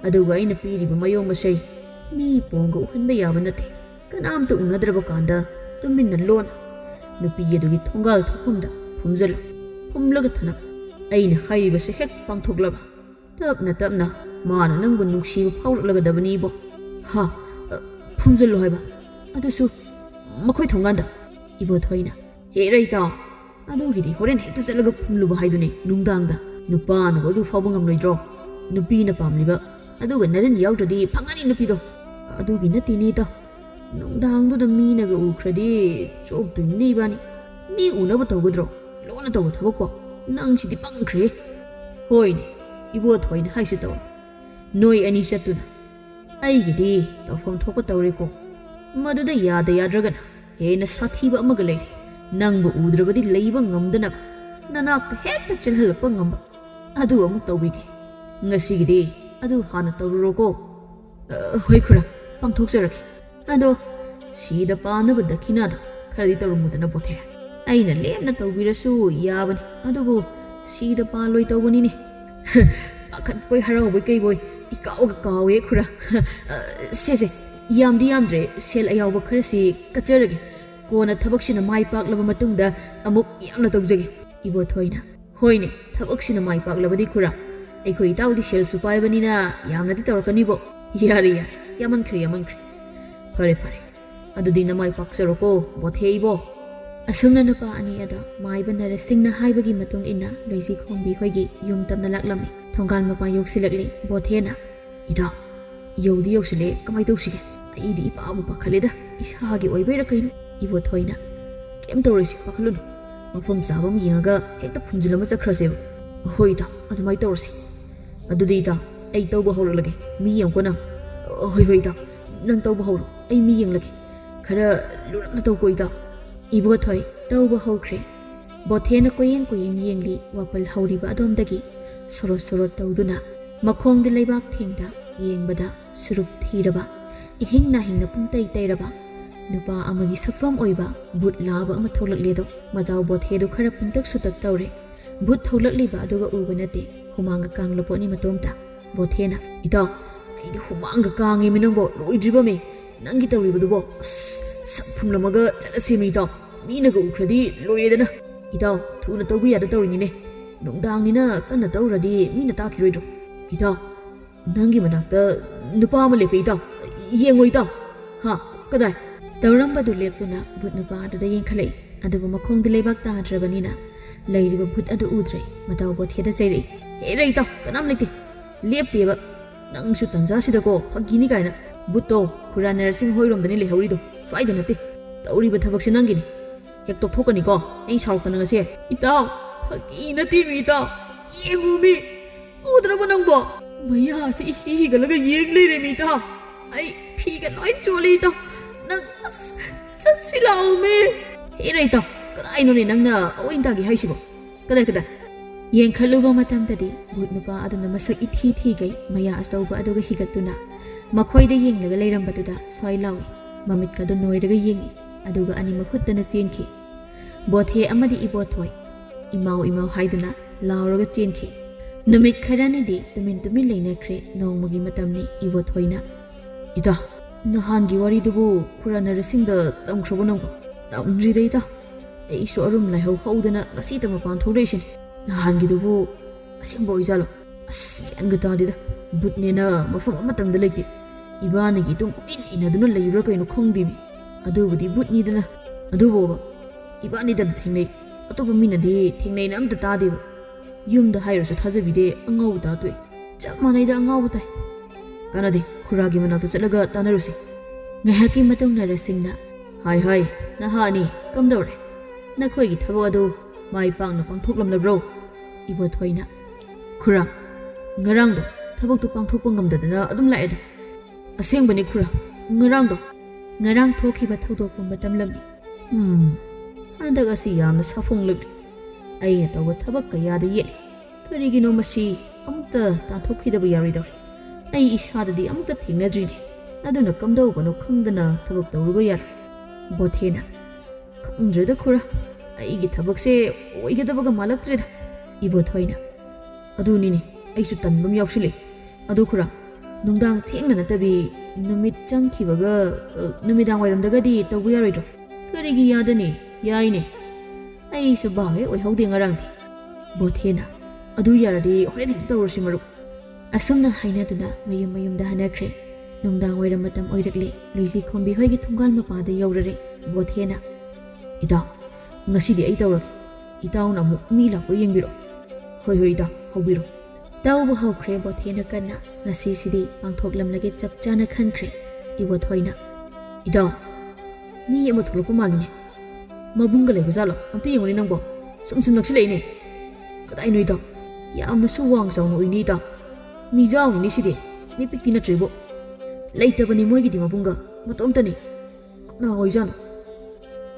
ꯑꯗꯨꯒ ꯑꯩꯅ ꯄꯤꯔꯤꯕ ꯃꯌꯣꯝ ꯑꯁꯦ ꯃꯤ ꯄꯣꯡꯒ ꯎꯍꯟꯕ ꯌꯥꯕ ꯅꯠꯇꯦ ꯀꯅꯥꯝꯇ ꯎꯅꯗ꯭ꯔꯕ ꯀꯥꯟꯗ ꯇꯨꯃꯤꯟꯅ ꯂꯣꯟꯅ ꯅꯨꯄꯤ ꯑꯗꯨꯒꯤ ꯊꯣꯡꯒꯥꯜ ꯊꯣꯛꯐꯝꯗ ꯐꯨꯝꯖꯜꯂꯨ ꯐꯨꯝꯂꯒ ꯊꯅꯝꯃꯨ ꯑꯩꯅ ꯍꯥꯏꯔꯤꯕꯁꯦ ꯍꯦꯛ ꯄꯥꯡꯊꯣꯛꯂꯕ ꯇꯞꯅ ꯃꯥꯅ ꯅꯪꯕꯨ ꯅꯨꯡꯁꯤꯕ ꯐꯥꯎꯔꯛꯂꯒꯗꯕꯅꯤ ꯏꯕꯣ ꯐꯨꯝꯖꯜꯂꯨ ꯍꯥꯏꯕ ꯑꯗꯨꯁꯨ ꯃꯈꯣꯏ ꯊꯣꯡꯒꯥꯟꯗ ꯏꯕꯣꯊꯣꯏꯅ ꯍꯦꯔ ꯏꯇꯥꯎ ꯑꯗꯨꯒꯤꯗꯤ ꯍꯣꯔꯦꯟ ꯍꯦꯛꯇ ꯆꯠꯂꯒ ꯐꯨꯝꯂꯨꯕ ꯍꯥꯏꯗꯨꯅꯤ ꯅꯨꯡꯗꯥꯡꯗ ꯅꯨꯄꯥꯅꯕꯨ ꯑꯗꯨ ꯐꯥꯎꯕ ꯉꯝꯂꯣꯏꯗ꯭ꯔꯣ ꯅꯨꯄꯤꯅ ꯄꯥꯝꯂꯤꯕ ꯑꯗꯨꯒ ꯅꯔꯟ ꯌꯥꯎꯗ꯭ꯔꯗꯤ ꯐꯪꯉꯅꯤ ꯅꯨꯄꯤꯗꯣ ꯑꯗꯨꯒꯤ ꯅꯠꯇꯦꯅꯦ ꯏꯇꯥꯎ ꯅꯨꯡꯗꯥꯡꯗꯨꯗ ꯃꯤꯅꯒ ꯎꯈ꯭ꯔꯗꯤ ꯆꯣꯞꯇꯣꯏꯅꯤꯅꯦ ꯏꯕꯥꯅꯤ ꯃꯤ ꯎꯅꯕ ꯇꯧꯒꯗ꯭ꯔꯣ ꯂꯣꯟꯅ ꯇꯧꯕ ꯊꯕꯛꯄꯣ ꯅꯪꯁꯤꯗꯤ ꯄꯪꯈ꯭ꯔꯦ ꯍꯣꯏꯅꯦ ꯏꯕꯣꯊꯣꯏꯅ ꯍꯥꯏꯁꯤ ꯇꯧ ꯅꯣꯏ ꯑꯅꯤ ꯆꯠꯇꯨꯅ ꯑꯩꯒꯤꯗꯤ ꯇꯧꯐꯝ ꯊꯣꯛꯄ ꯇꯧꯔꯦꯀꯣ ꯃꯗꯨꯗ ꯌꯥꯗ꯭ꯔꯒꯅ ꯍꯦꯟꯅ ꯁꯥꯊꯤꯕ ꯑꯃꯒ ꯂꯩꯔꯦ ꯅꯪꯕꯨ ꯎꯗ꯭ꯔꯕꯗꯤ ꯂꯩꯕ ꯉꯝꯗꯅꯕ ꯅꯅꯥꯛꯇ ꯍꯦꯛꯇ ꯆꯦꯜꯍꯜꯂꯛꯄ ꯉꯝꯕ ꯑꯗꯨ ꯑꯃꯨꯛ ꯇꯧꯕꯤꯒꯦ ꯉꯁꯤꯒꯤꯗꯤ ꯑꯗꯨ ꯍꯥꯟꯅ ꯇꯧꯔꯨꯔꯣꯀꯣ ꯍꯣꯏ ꯈꯨꯔꯥ ꯄꯥꯡꯊꯣꯛꯆꯔꯒꯦ ꯑꯗꯣ ꯁꯤꯗ ꯄꯥꯅꯕ ꯗꯈꯤꯅꯥꯗꯣ ꯈꯔꯗꯤ ꯇꯧꯔꯝꯃꯨꯗꯅ ꯕꯣꯊꯦ ꯑꯩꯅ ꯂꯦꯝꯅ ꯇꯧꯕꯤꯔꯁꯨ ꯌꯥꯕꯅꯤ ꯑꯗꯨꯕꯨ ꯁꯤꯗ ꯄꯥꯜꯂꯣꯏ ꯇꯧꯕꯅꯤꯅꯦ ꯄꯥꯈꯠꯄꯣꯏ ꯍꯔꯥꯎꯕꯣꯏ ꯀꯩꯕꯣꯏ ꯏꯀꯥꯎꯒ ꯀꯥꯎꯋꯦ ꯈꯨꯔꯥ ꯁꯦꯁꯦ ꯌꯥꯝꯗꯤ ꯌꯥꯝꯗ꯭ꯔꯦ ꯁꯦꯜ ꯑꯌꯥꯎꯕ ꯈꯔꯁꯤ ꯀꯠꯆꯔꯒꯦ ꯀꯣꯟꯅ ꯊꯕꯛꯁꯤꯅ ꯃꯥꯏ ꯄꯥꯛꯂꯕ ꯃꯇꯨꯡꯗ ꯑꯃꯨꯛ ꯌꯥꯝꯅ ꯇꯧꯖꯒꯦ ꯏꯕꯣꯊꯣꯏꯅ ꯍꯣꯏꯅꯦ ꯊꯕꯛꯁꯤꯅ ꯃꯥꯏ ꯄꯥꯛꯂꯕꯗꯤ ꯈꯨꯔꯥ ꯑꯩꯈꯣꯏ ꯏꯇꯥꯎꯗꯤ ꯁꯦꯜꯁꯨ ꯄꯥꯏꯕꯅꯤꯅ ꯌꯥꯝꯅꯗꯤ ꯇꯧꯔꯛꯀꯅꯤꯕꯣ ꯌꯥꯔꯦ ꯌꯥꯝꯃꯟꯈ꯭ꯔꯦ ꯐꯔꯦ ꯑꯗꯨꯗꯤ ꯅꯃꯥꯏ ꯄꯥꯛꯆꯔꯣꯀꯣ ꯕꯣꯊꯦ ꯏꯕꯣ ꯑꯁꯨꯝꯅ ꯅꯨꯄꯥ ꯑꯅꯤ ꯑꯗꯣ ꯃꯥꯏꯕ ꯅꯔꯁꯤꯡꯅ ꯍꯥꯏꯕꯒꯤ ꯃꯇꯨꯡ ꯏꯟꯅ ꯂꯣꯏꯖꯤ ꯈꯣꯡꯕꯤ ꯍꯣꯏꯒꯤ ꯌꯨꯝ ꯇꯝꯅ ꯂꯥꯛꯂꯝꯃꯤ ꯊꯣꯡꯒꯥꯜ ꯃꯄꯥ ꯌꯧꯁꯤꯜꯂꯛꯂꯤ ꯕꯣꯊꯦꯅ ꯏꯇꯥꯎ ꯌꯧꯗꯤ ꯌꯧꯁꯤꯜꯂꯦ ꯀꯃꯥꯏ ꯇꯧꯁꯤꯒꯦ ꯑꯩꯗꯤ ꯏꯄꯥꯕꯨ ꯄꯥꯈꯠꯂꯦꯗ ꯏꯁꯥꯒꯤ ꯑꯣꯏꯕꯩꯔ ꯀꯩꯅꯣ ꯏꯕꯣꯊꯣꯏꯅ ꯀꯩꯝ ꯇꯧꯔꯣꯏꯁꯤ ꯄꯥꯈꯠꯂꯨꯅꯨ ꯃꯐꯝ ꯆꯥꯕ ꯑꯃ ꯌꯦꯡꯉꯒ ꯍꯦꯛꯇ ꯐꯨꯝꯖꯤꯜꯂꯝꯃ ꯆꯠꯈ꯭ꯔꯁꯦꯕ ꯍꯣꯏ ꯏꯇꯥꯎ ꯑꯗꯨꯃꯥꯏꯅ ꯇꯧꯔꯁꯤ ꯑꯗꯨꯗꯤ ꯏꯇꯥꯎ ꯑꯩ ꯇꯧꯕ ꯍꯧꯔꯛꯂꯒꯦ ꯃꯤ ꯌꯦꯡꯀꯣ ꯅꯪ ꯍꯣꯏ ꯏꯇꯥꯎ ꯅꯪ ꯇꯧꯕ ꯍꯧꯔꯣ ꯑꯩ ꯃꯤ ꯌꯦꯡꯂꯒꯦ ꯈꯔ ꯂꯨꯔꯞꯅ ꯇꯧꯀꯣ ꯏꯇꯥꯎ ꯏꯕꯣꯊꯣꯏ ꯇꯧꯕ ꯍꯧꯈ꯭ꯔꯦ ꯕꯣꯊꯦꯅ ꯀꯣꯌꯦꯡ ꯌꯦꯡꯂꯤ ꯋꯥꯄꯜ ꯍꯧꯔꯤꯕ ꯑꯗꯣꯝꯗꯒꯤ ꯁꯣꯔꯣꯠ ꯇꯧꯗꯨꯅ ꯃꯈꯣꯡꯗ ꯂꯩꯕꯥꯛ ꯊꯦꯡꯗ ꯌꯦꯡꯕꯗ ꯁꯨꯔꯨꯞ ꯊꯤꯔꯕ ꯏꯍꯤꯡ ꯅꯥꯍꯤꯡꯅ ꯄꯨꯡꯇꯩ ꯇꯩꯔꯕ ꯅꯨꯄꯥ ꯑꯃꯒꯤ ꯁꯛꯐꯝ ꯑꯣꯏꯕ ꯚꯨꯠ ꯂꯥꯕ ꯑꯃ ꯊꯣꯛꯂꯛꯂꯦꯗꯣ ꯃꯗꯥꯎ ꯕꯣꯊꯦꯗꯨ ꯈꯔ ꯄꯨꯡꯇꯛ ꯁꯨꯇꯛ ꯇꯧꯔꯦ ꯚꯨꯠ ꯊꯣꯛꯂꯛꯂꯤꯕ ꯑꯗꯨꯒ ꯎꯕ ꯅꯠꯇꯦ ꯍꯨꯃꯥꯡꯒ ꯀꯥꯡꯂ ꯄꯣꯠꯅꯤ ꯃꯇꯣꯝꯇ ꯕꯣꯊꯦꯅ ꯏꯇꯥꯎ ꯑꯩꯗꯤ ꯍꯨꯃꯥꯡꯒ ꯀꯥꯡꯉꯦꯃꯤ ꯅꯪꯕꯣ ꯂꯣꯏꯗ꯭ꯔꯤꯕꯃꯦ ꯅꯪꯒꯤ ꯇꯧꯔꯤꯕꯗꯨꯕꯣ ꯁꯛ ꯐꯨꯝꯂꯝꯃꯒ ꯆꯠꯂꯁꯦꯃꯤ ꯏꯇꯥꯎ ꯃꯤꯅꯒ ꯎꯈ꯭ꯔꯗꯤ ꯂꯣꯏꯔꯦꯗꯅ ꯏꯇꯥꯎ ꯊꯨꯅ ꯇꯧꯕ ꯌꯥꯗ ꯇꯧꯔꯤꯅꯤꯅꯦ ꯅꯨꯡꯗꯥꯡꯅꯤꯅ ꯀꯟꯅ ꯇꯧꯔꯗꯤ ꯃꯤꯅ ꯇꯥꯈꯤꯔꯣꯏꯗ꯭ꯔꯣ ꯏꯇꯥꯎ ꯅꯪꯒꯤ ꯃꯅꯥꯛꯇ ꯅꯨꯄꯥ ꯑꯃ ꯂꯦꯞꯄꯦ ꯏꯇꯥꯎ ꯌꯦꯡꯉꯣ ꯏꯇꯥꯎ ꯍꯥ ꯀꯗꯥꯏ ꯇꯧꯔꯝꯕꯗꯨ ꯂꯦꯞꯇꯨꯅ ꯚꯨꯠ ꯅꯨꯄꯥ ꯑꯗꯨꯗ ꯌꯦꯡꯈꯠꯂꯛꯏ ꯑꯗꯨꯕꯨ ꯃꯈꯣꯡꯗ ꯂꯩꯕꯥꯛ ꯇꯥꯗ꯭ꯔꯕꯅꯤꯅ ꯂꯩꯔꯤꯕ ꯚꯨꯠ ꯑꯗꯨ ꯎꯗ꯭ꯔꯦ ꯃꯇꯥꯎ ꯕꯣꯊꯦꯗ ꯆꯩꯔꯛꯏ ꯍꯦꯔ ꯏꯇꯥꯎ ꯀꯅꯥꯝ ꯂꯩꯇꯦ ꯂꯦꯞꯇꯦꯕ ꯅꯪꯁꯨ ꯇꯟꯖꯥꯁꯤꯗꯀꯣ ꯐꯥꯒꯤꯅꯤ ꯀꯥꯏꯅ ꯚꯨꯠꯇꯣ ꯈꯨꯔꯥ ꯅꯔꯁꯤꯡ ꯍꯣꯏꯔꯣꯝꯗꯅꯤ ꯂꯩꯍꯧꯔꯤꯗꯣ ꯁ꯭ꯋꯥꯏꯗ ꯅꯠꯇꯦ ꯇꯧꯔꯤꯕ ꯊꯕꯛꯁꯦ ꯅꯪꯒꯤꯅꯤ ꯍꯦꯛ ꯇꯣꯛꯊꯣꯛꯀꯅꯤꯀꯣ ꯑꯩ ꯁꯥꯎꯔꯛꯇꯅ ꯉꯁꯤ ꯏꯇꯥꯎ ꯐꯥꯒꯤ ꯅꯠꯇꯦꯃꯤ ꯏꯇꯥꯎ ꯌꯦꯡꯉꯨꯃꯤ ꯎꯗ꯭ꯔꯕ ꯅꯪꯕꯣ ꯃꯌꯥꯁꯤ ꯍꯤꯒꯠꯂꯒ ꯌꯦꯡ ꯂꯩꯔꯦꯃꯤ ꯏꯇꯥꯎ ꯑꯩ ꯐꯤꯒ ꯂꯣꯏ ꯆꯣꯜꯂꯤ ꯏꯇꯥꯎ ꯅꯪ ꯆꯠꯁꯤ ꯂꯥꯛꯎꯃꯤ ꯍꯦꯔ ꯏꯇꯥꯎ ꯀꯗꯥꯏꯅꯣꯅꯦ ꯅꯪꯅ ꯑꯋꯣꯏꯟꯇꯥꯒꯤ ꯍꯥꯏꯁꯤꯕꯣ ꯀꯗꯥꯏ ꯌꯦꯡꯈꯠꯂꯨꯕ ꯃꯇꯝꯗꯗꯤ ꯚꯨꯠ ꯅꯨꯄꯥ ꯑꯗꯨꯅ ꯃꯁꯛ ꯏꯊꯤ ꯊꯤꯒꯩ ꯃꯌꯥ ꯑꯆꯧꯕ ꯑꯗꯨꯒ ꯍꯤꯒꯠꯇꯨꯅ ꯃꯈꯣꯏꯗ ꯌꯦꯡꯂꯒ ꯂꯩꯔꯝꯕꯗꯨꯗ ꯁ꯭ꯋꯥꯏ ꯂꯥꯎꯏ ꯃꯃꯤꯠꯀꯗꯨ ꯅꯣꯏꯔꯒ ꯌꯦꯡꯏ ꯑꯗꯨꯒ ꯑꯅꯤꯃꯛ ꯍꯨꯠꯇꯅ ꯆꯦꯟꯈꯤ ꯕꯣꯊꯦ ꯑꯃꯗꯤ ꯏꯕꯣꯊꯣꯏ ꯏꯃꯥꯎ ꯍꯥꯏꯗꯨꯅ ꯂꯥꯎꯔꯒ ꯆꯦꯟꯈꯤ ꯅꯨꯃꯤꯠ ꯈꯔꯅꯤꯗꯤ ꯇꯨꯃꯤꯟ ꯂꯩꯅꯈ꯭ꯔꯦ ꯅꯣꯡꯃꯒꯤ ꯃꯇꯝꯅꯤ ꯏꯕꯣꯊꯣꯏꯅ ꯏꯇꯥ ꯅꯍꯥꯟꯒꯤ ꯋꯥꯔꯤꯗꯨꯕꯨ ꯈꯨꯔꯥ ꯅꯔꯁꯤꯡꯗ ꯇꯝꯈ꯭ꯔꯕ ꯅꯪꯕꯣ ꯇꯝꯗ꯭ꯔꯤꯗ ꯏꯇꯥ ꯑꯩꯁꯨ ꯑꯔꯨꯝ ꯂꯥꯏꯍꯧ ꯍꯧꯗꯅ ꯉꯁꯤꯇ ꯃꯄꯥꯟ ꯊꯣꯛꯂꯛꯏꯁꯤꯅꯤ ꯅꯍꯥꯟꯒꯤꯗꯨꯕꯨ ꯑꯁꯦꯡꯕ ꯑꯣꯏꯖꯥꯠꯂꯣ ꯒ꯭ꯌꯥꯟꯒ ꯇꯥꯗꯦꯗ ꯚꯨꯠꯅꯦꯅ ꯃꯐꯝ ꯑꯃꯇꯪꯗ ꯂꯩꯇꯦ ꯏꯕꯥꯅꯤꯒꯤ ꯏꯇꯨꯡ ꯀꯨꯏꯅ ꯏꯟꯅꯗꯨꯅ ꯂꯩꯕ꯭ꯔꯥ ꯀꯩꯅꯣ ꯈꯪꯗꯦꯃꯤ ꯑꯗꯨꯕꯨꯗꯤ ꯚꯨꯠꯅꯤꯗꯅ ꯑꯗꯨꯕꯨꯕ ꯏꯕꯥꯅꯤꯗꯅ ꯊꯦꯡꯅꯩ ꯑꯇꯣꯞꯄ ꯃꯤꯅꯗꯤ ꯊꯦꯡꯅꯩꯅ ꯑꯝꯇ ꯇꯥꯗꯦꯕ ꯌꯨꯝꯗ ꯍꯥꯏꯔꯁꯨ ꯊꯥꯖꯕꯤꯗꯦ ꯑꯉꯥꯎꯕ ꯇꯥ ꯇꯣꯛꯑꯦ ꯆꯞ ꯃꯥꯟꯅꯩꯗ ꯑꯉꯥꯎꯕ ꯇꯥꯏ ꯀꯥꯟꯅꯗꯦ ꯈꯨꯔꯥꯒꯤ ꯃꯅꯥꯛꯇ ꯆꯠꯂꯒ ꯇꯥꯟꯅꯔꯨꯁꯤ ꯉꯥꯏꯍꯥꯛꯀꯤ ꯃꯇꯨꯡ ꯅꯔꯁꯤꯡꯅ ꯍꯥꯏ ꯅꯍꯥꯅꯤ ꯀꯝꯗꯧꯔꯦ ꯅꯈꯣꯏꯒꯤ ꯊꯕꯛ ꯑꯗꯨ ꯃꯥꯏ ꯄꯥꯛꯅ ꯄꯥꯡꯊꯣꯛꯂꯝꯂꯕ꯭ꯔꯣ ꯏꯕꯣꯊꯣꯏꯅ ꯈꯨꯔꯥ ꯉꯔꯥꯡꯗꯣ ꯊꯕꯛꯇꯨ ꯄꯥꯡꯊꯣꯛꯄ ꯉꯝꯗꯗꯅ ꯑꯗꯨꯝ ꯂꯥꯛꯑꯦꯗ ꯑꯁꯦꯡꯕꯅꯤ ꯈꯨꯔꯥ ꯉꯔꯥꯡ ꯊꯣꯛꯈꯤꯕ ꯊꯧꯗꯣꯛ ꯄꯨꯝꯕ ꯇꯝꯂꯝꯃꯤ ꯍꯟꯗꯛ ꯑꯁꯤ ꯌꯥꯝꯅ ꯁꯥꯐꯣꯡꯂꯛꯂꯤ ꯑꯩꯅ ꯇꯧꯕ ꯊꯕꯛ ꯀꯌꯥꯗ ꯌꯦꯠꯂꯤ ꯀꯔꯤꯒꯤꯅꯣ ꯃꯁꯤ ꯑꯃꯨꯛꯇ ꯇꯥꯟꯊꯣꯛꯈꯤꯗꯕ ꯌꯥꯔꯣꯏꯗꯧꯔꯤ ꯑꯩ ꯏꯁꯥꯗꯗꯤ ꯑꯃꯨꯛꯇ ꯊꯦꯡꯅꯗ꯭ꯔꯤꯅꯤ ꯑꯗꯨꯅ ꯀꯝꯗꯧꯕꯅꯣ ꯈꯪꯗꯅ ꯊꯕꯛ ꯇꯧꯔꯨꯕ ꯌꯥꯔꯣꯏ ꯕꯣꯊꯦꯅ ꯈꯪꯗ꯭ꯔꯦꯗ ꯈꯨꯔꯥ ꯑꯩꯒꯤ ꯊꯕꯛꯁꯦ ꯑꯣꯏꯒꯗꯕꯒ ꯃꯥꯜꯂꯛꯇ꯭ꯔꯦꯗ ꯏꯕꯣꯊꯣꯏꯅ ꯑꯗꯨꯅꯤꯅꯦ ꯑꯩꯁꯨ ꯇꯟꯕꯝ ꯌꯥꯎꯁꯤꯜꯂꯛꯏ ꯑꯗꯨ ꯈꯨꯔꯥ ꯅꯨꯡꯗꯥꯡ ꯊꯦꯡꯅ ꯅꯠꯇꯕꯤ ꯅꯨꯃꯤꯠ ꯆꯪꯈꯤꯕꯒ ꯅꯨꯃꯤꯗꯥꯡ ꯋꯥꯏꯔꯝꯗꯒꯗꯤ ꯇꯧꯕ ꯌꯥꯔꯣꯏꯗ꯭ꯔꯣ ꯀꯔꯤꯒꯤ ꯌꯥꯗꯅꯤ ꯌꯥꯏꯅꯦ ꯑꯩꯁꯨ ꯚꯥꯞ ꯍꯦꯛ ꯑꯣꯏꯍꯧꯗꯦ ꯉꯔꯥꯡꯗꯤ ꯕꯣꯊꯦꯅ ꯑꯗꯨ ꯌꯥꯔꯗꯤ ꯍꯣꯔꯦꯟ ꯍꯦꯛꯇ ꯇꯧꯔꯁꯤ ꯃꯔꯨꯞ ꯑꯁꯨꯝꯅ ꯍꯥꯏꯅꯗꯨꯅ ꯃꯌꯨꯝꯗ ꯍꯟꯅꯈ꯭ꯔꯦ ꯅꯨꯡꯗꯥꯡ ꯋꯥꯏꯔꯝ ꯃꯇꯝ ꯑꯣꯏꯔꯛꯂꯦ ꯂꯨꯏꯖꯤ ꯈꯣꯝꯕꯤ ꯍꯣꯏꯒꯤ ꯊꯣꯡꯒꯥꯜ ꯃꯄꯥꯗ ꯌꯧꯔꯔꯦ ꯕꯣꯊꯦꯅ ꯏꯇꯥꯎ ꯉꯁꯤꯗꯤ ꯑꯩ ꯇꯧꯔꯒꯦ ꯏꯇꯥꯎꯅ ꯑꯃꯨꯛ ꯃꯤ ꯂꯥꯛꯄ ꯌꯦꯡꯕꯤꯔꯣ ꯍꯣꯏ ꯏꯇꯥꯎ ꯍꯧꯕꯤꯔꯣ ꯇꯧꯕ ꯍꯧꯈ꯭ꯔꯦ ꯕꯣꯊꯦꯅ ꯀꯟꯅ ꯉꯁꯤꯁꯤꯗꯤ ꯄꯥꯡꯊꯣꯛꯂꯝꯂꯒꯦ ꯆꯞ ꯆꯥꯅ ꯈꯟꯈ꯭ꯔꯦ Ibothhoina. Ida, mi ama thulakpa malini. Mabunga laiba jalo, amta yengoni nangbo. Sum naksilai ne. Kadai no ida. Yamna suwang sauna uini ida. Mi jaw ni sidi. Mi pikti na tribo. Laitabani moigidi mabunga. Matomtani. Na hoijano.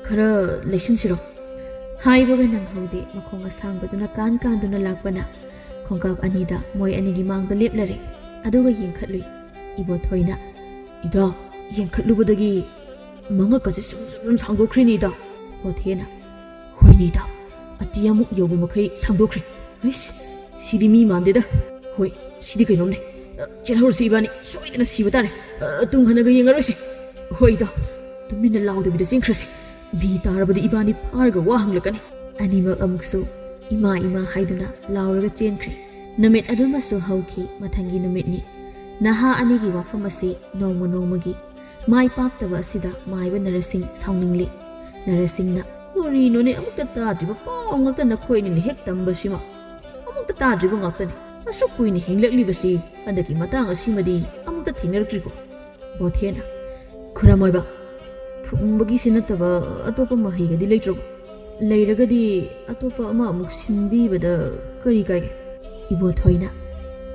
Khara lesson siro. Haibaga nang haude makhong asangbaduna kan duna lakbana. Khongkap anida moi anigi mangda leplare. Aduga yengkhatlui. Ibothhoina. Ida, yengkhatlubadagi manga kasi sum sangdokhrini ida. Bothena. Hoini ida. Atiyamuk yobu makai sangdokhri. Aish, sidi mi mandeda. Hoi, sidi kainomne. Chelhor sibani, soidana sibatare. Tung hanaga yengarosi. Hoi ida. Tumina laudabida jengkrasi. Mi tarabadi ibani parga wahanglakani. Animak amuksu ima haiduna lauraga chenkri. Namit adumasu hauki mathangi namitni. Naha anigi wafamasi nomagi. Mai paktaba asida maiba narasing sauningli. Narasingna Korino ne amukta tadriba paw ngakta na khoini ni hek tambasima. Amukta tadriba ngakta ni. Asuk kuini henglakliba andaki matang asimadi amukta thengnarktriko. Bothena. Khuramoiba. Phumbugi sinataba atopa mahigadi leitro. Leiragadi atopa ama amuk sinbibada kari kai. Ibothhoina.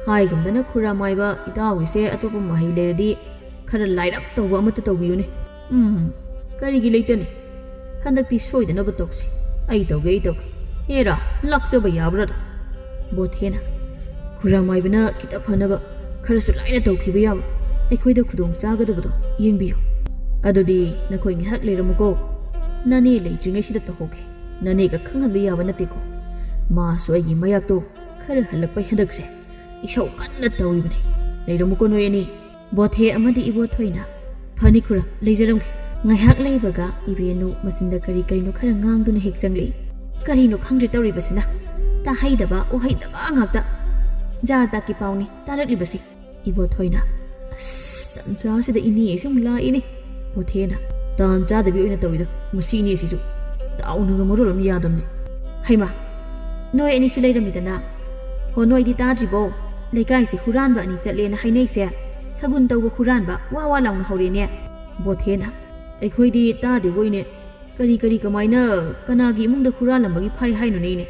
Haigumdana khuramoiba idawise atopa mahi leiradi khara lairap tawba amata tawbiyune. Karigi leitani. Handakti soidanaba tawsi. Ai tawge. Hera laksaba yabrada. Bothena. Khuramoibana kita phanaba kharasu laina tawkhiba yaba. Aikhoida khudong chagadabado yengbiyo. Adudi nakhoi ngihak leiramuko. Nani leitringai sida tahoke. Nani ka khanghanba yaba nateko. Ma so aigi mayakto khara halakpai handakse. Isau kanna tawibane. Leiramuko noyani. Bothe amadi Ibothhoina. Phani khura leijaramke. Ngayhak leibaga ibenu masinda kari no khara ngangduna hek jangli. Karino khangre tawribasina. Ta haidaba o haidaba ngakta. Ja ki pauni taraklibasi. Ibothhoina. Tanja sida ini esum la ini. Bothena. Tanja dabi oina tawida. Musini esisu. Daunaga morom yadamne. Haima. Noi ani silairamidana. Ho noi di tadribo. Leikai se huranba ani chatlena hainei Sagun tawba huranba wa launa haurene. Bothena. Aikhoidi tade boine. Kari kamaina kanagi imungda huranlambagi phai hainu ne.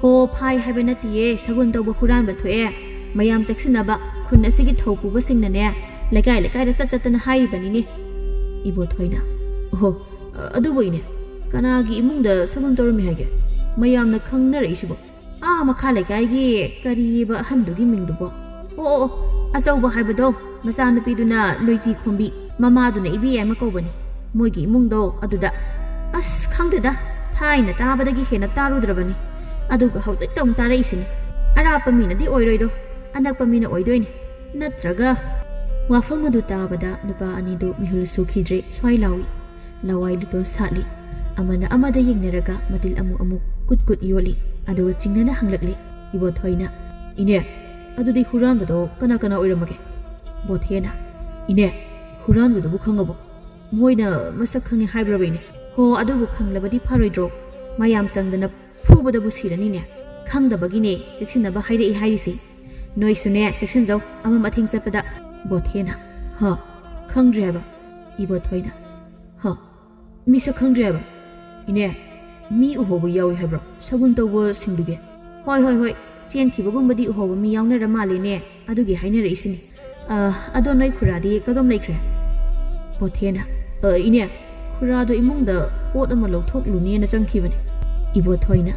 Ho phai haiba natiye sagun tawba huranba thoe. Mayam seksinaba khun asigi thaupuba singnane. Lekai da chatna haibani ne. Ibothhoina. Ho adu boine. Kanagi imungda sagun tawrami hage. Mayamna khangnara isibo. Makha lekai gi kariba handugi mingdubo. Asauba haibado masanupiduna loiji khombi mamaduna ibi ama kobani. Moigi imungdo aduda. Khangdeda thaina tabadagi hena tarudrabani. Aduga hausik tong tara isini. Arapa mina di oiroido. Anakpa mina oidoini. Natraga wafang adu tabada nupa anido mihul sukhidre swai lawi. Lawai luton satli. Amana amada yengnaraga matil amu kut yoli. Aduga chingnana hanglakli. Ibothhoina. Ine. Adudi huranbado kana oiramage. Bothena. Ine. Huranbado bu khangabo. Moina masak khangi haibrabine. Ho adubu khanglabadi pharoidro. Mayam sangdana phubada bu sirani ne. Khangdabagine seksinaba hairei hairisi. Noisune section jaw ama mathing chapada. Bothena. Ha. Khangdri haba. Ibothhoina. Ha. Misa khangdri haba. Ine. Mi uhobu yawi habra. Sagun tawba singduge. Hoi. Chen khibagumadi uhobu mi yawnara malene. Adugi hainara isini. Ado noi khuradi kadom laikre. Bothena. Ine. Khurado imungda pot ama lauthok lune na changkhibani. Ibothhoina.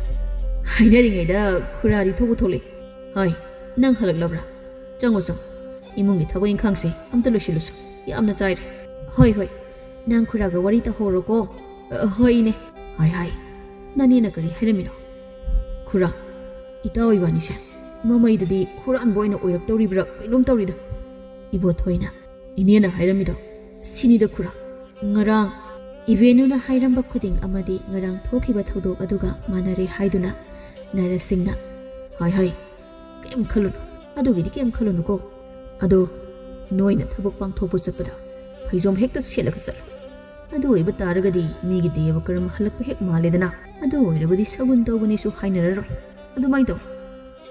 Hainaringaida khuradi thobu thole. Hai. Nang halaklabra. Changoso. Imungi thabo inkhangse amta losilusu. Yamna chaire. Hoi. Nang khuraga wari ta horoko. Hoi ne. Hai. Nani na kari hairamino. Khura. Ita oibani se. Mamaidadi huran boina oirak tawribra kainom tawrida. Ibothhoina. Inena hairamido. Sinida khura. Ngarang. Ivenuna hairamba khuding amadi ngarang thokiba thodok aduga manare haiduna. Narasingna. Hai. Kem khalun. Adugidi kem khalun ko. Ado noina thabok pangthokpu chappada. Haizom hekta shelaka sal. Adu oiba taragadi migi deva karam halakpa hek maledana. Adu oirabadi sagun tawbani su hainararoi. Adu mai do.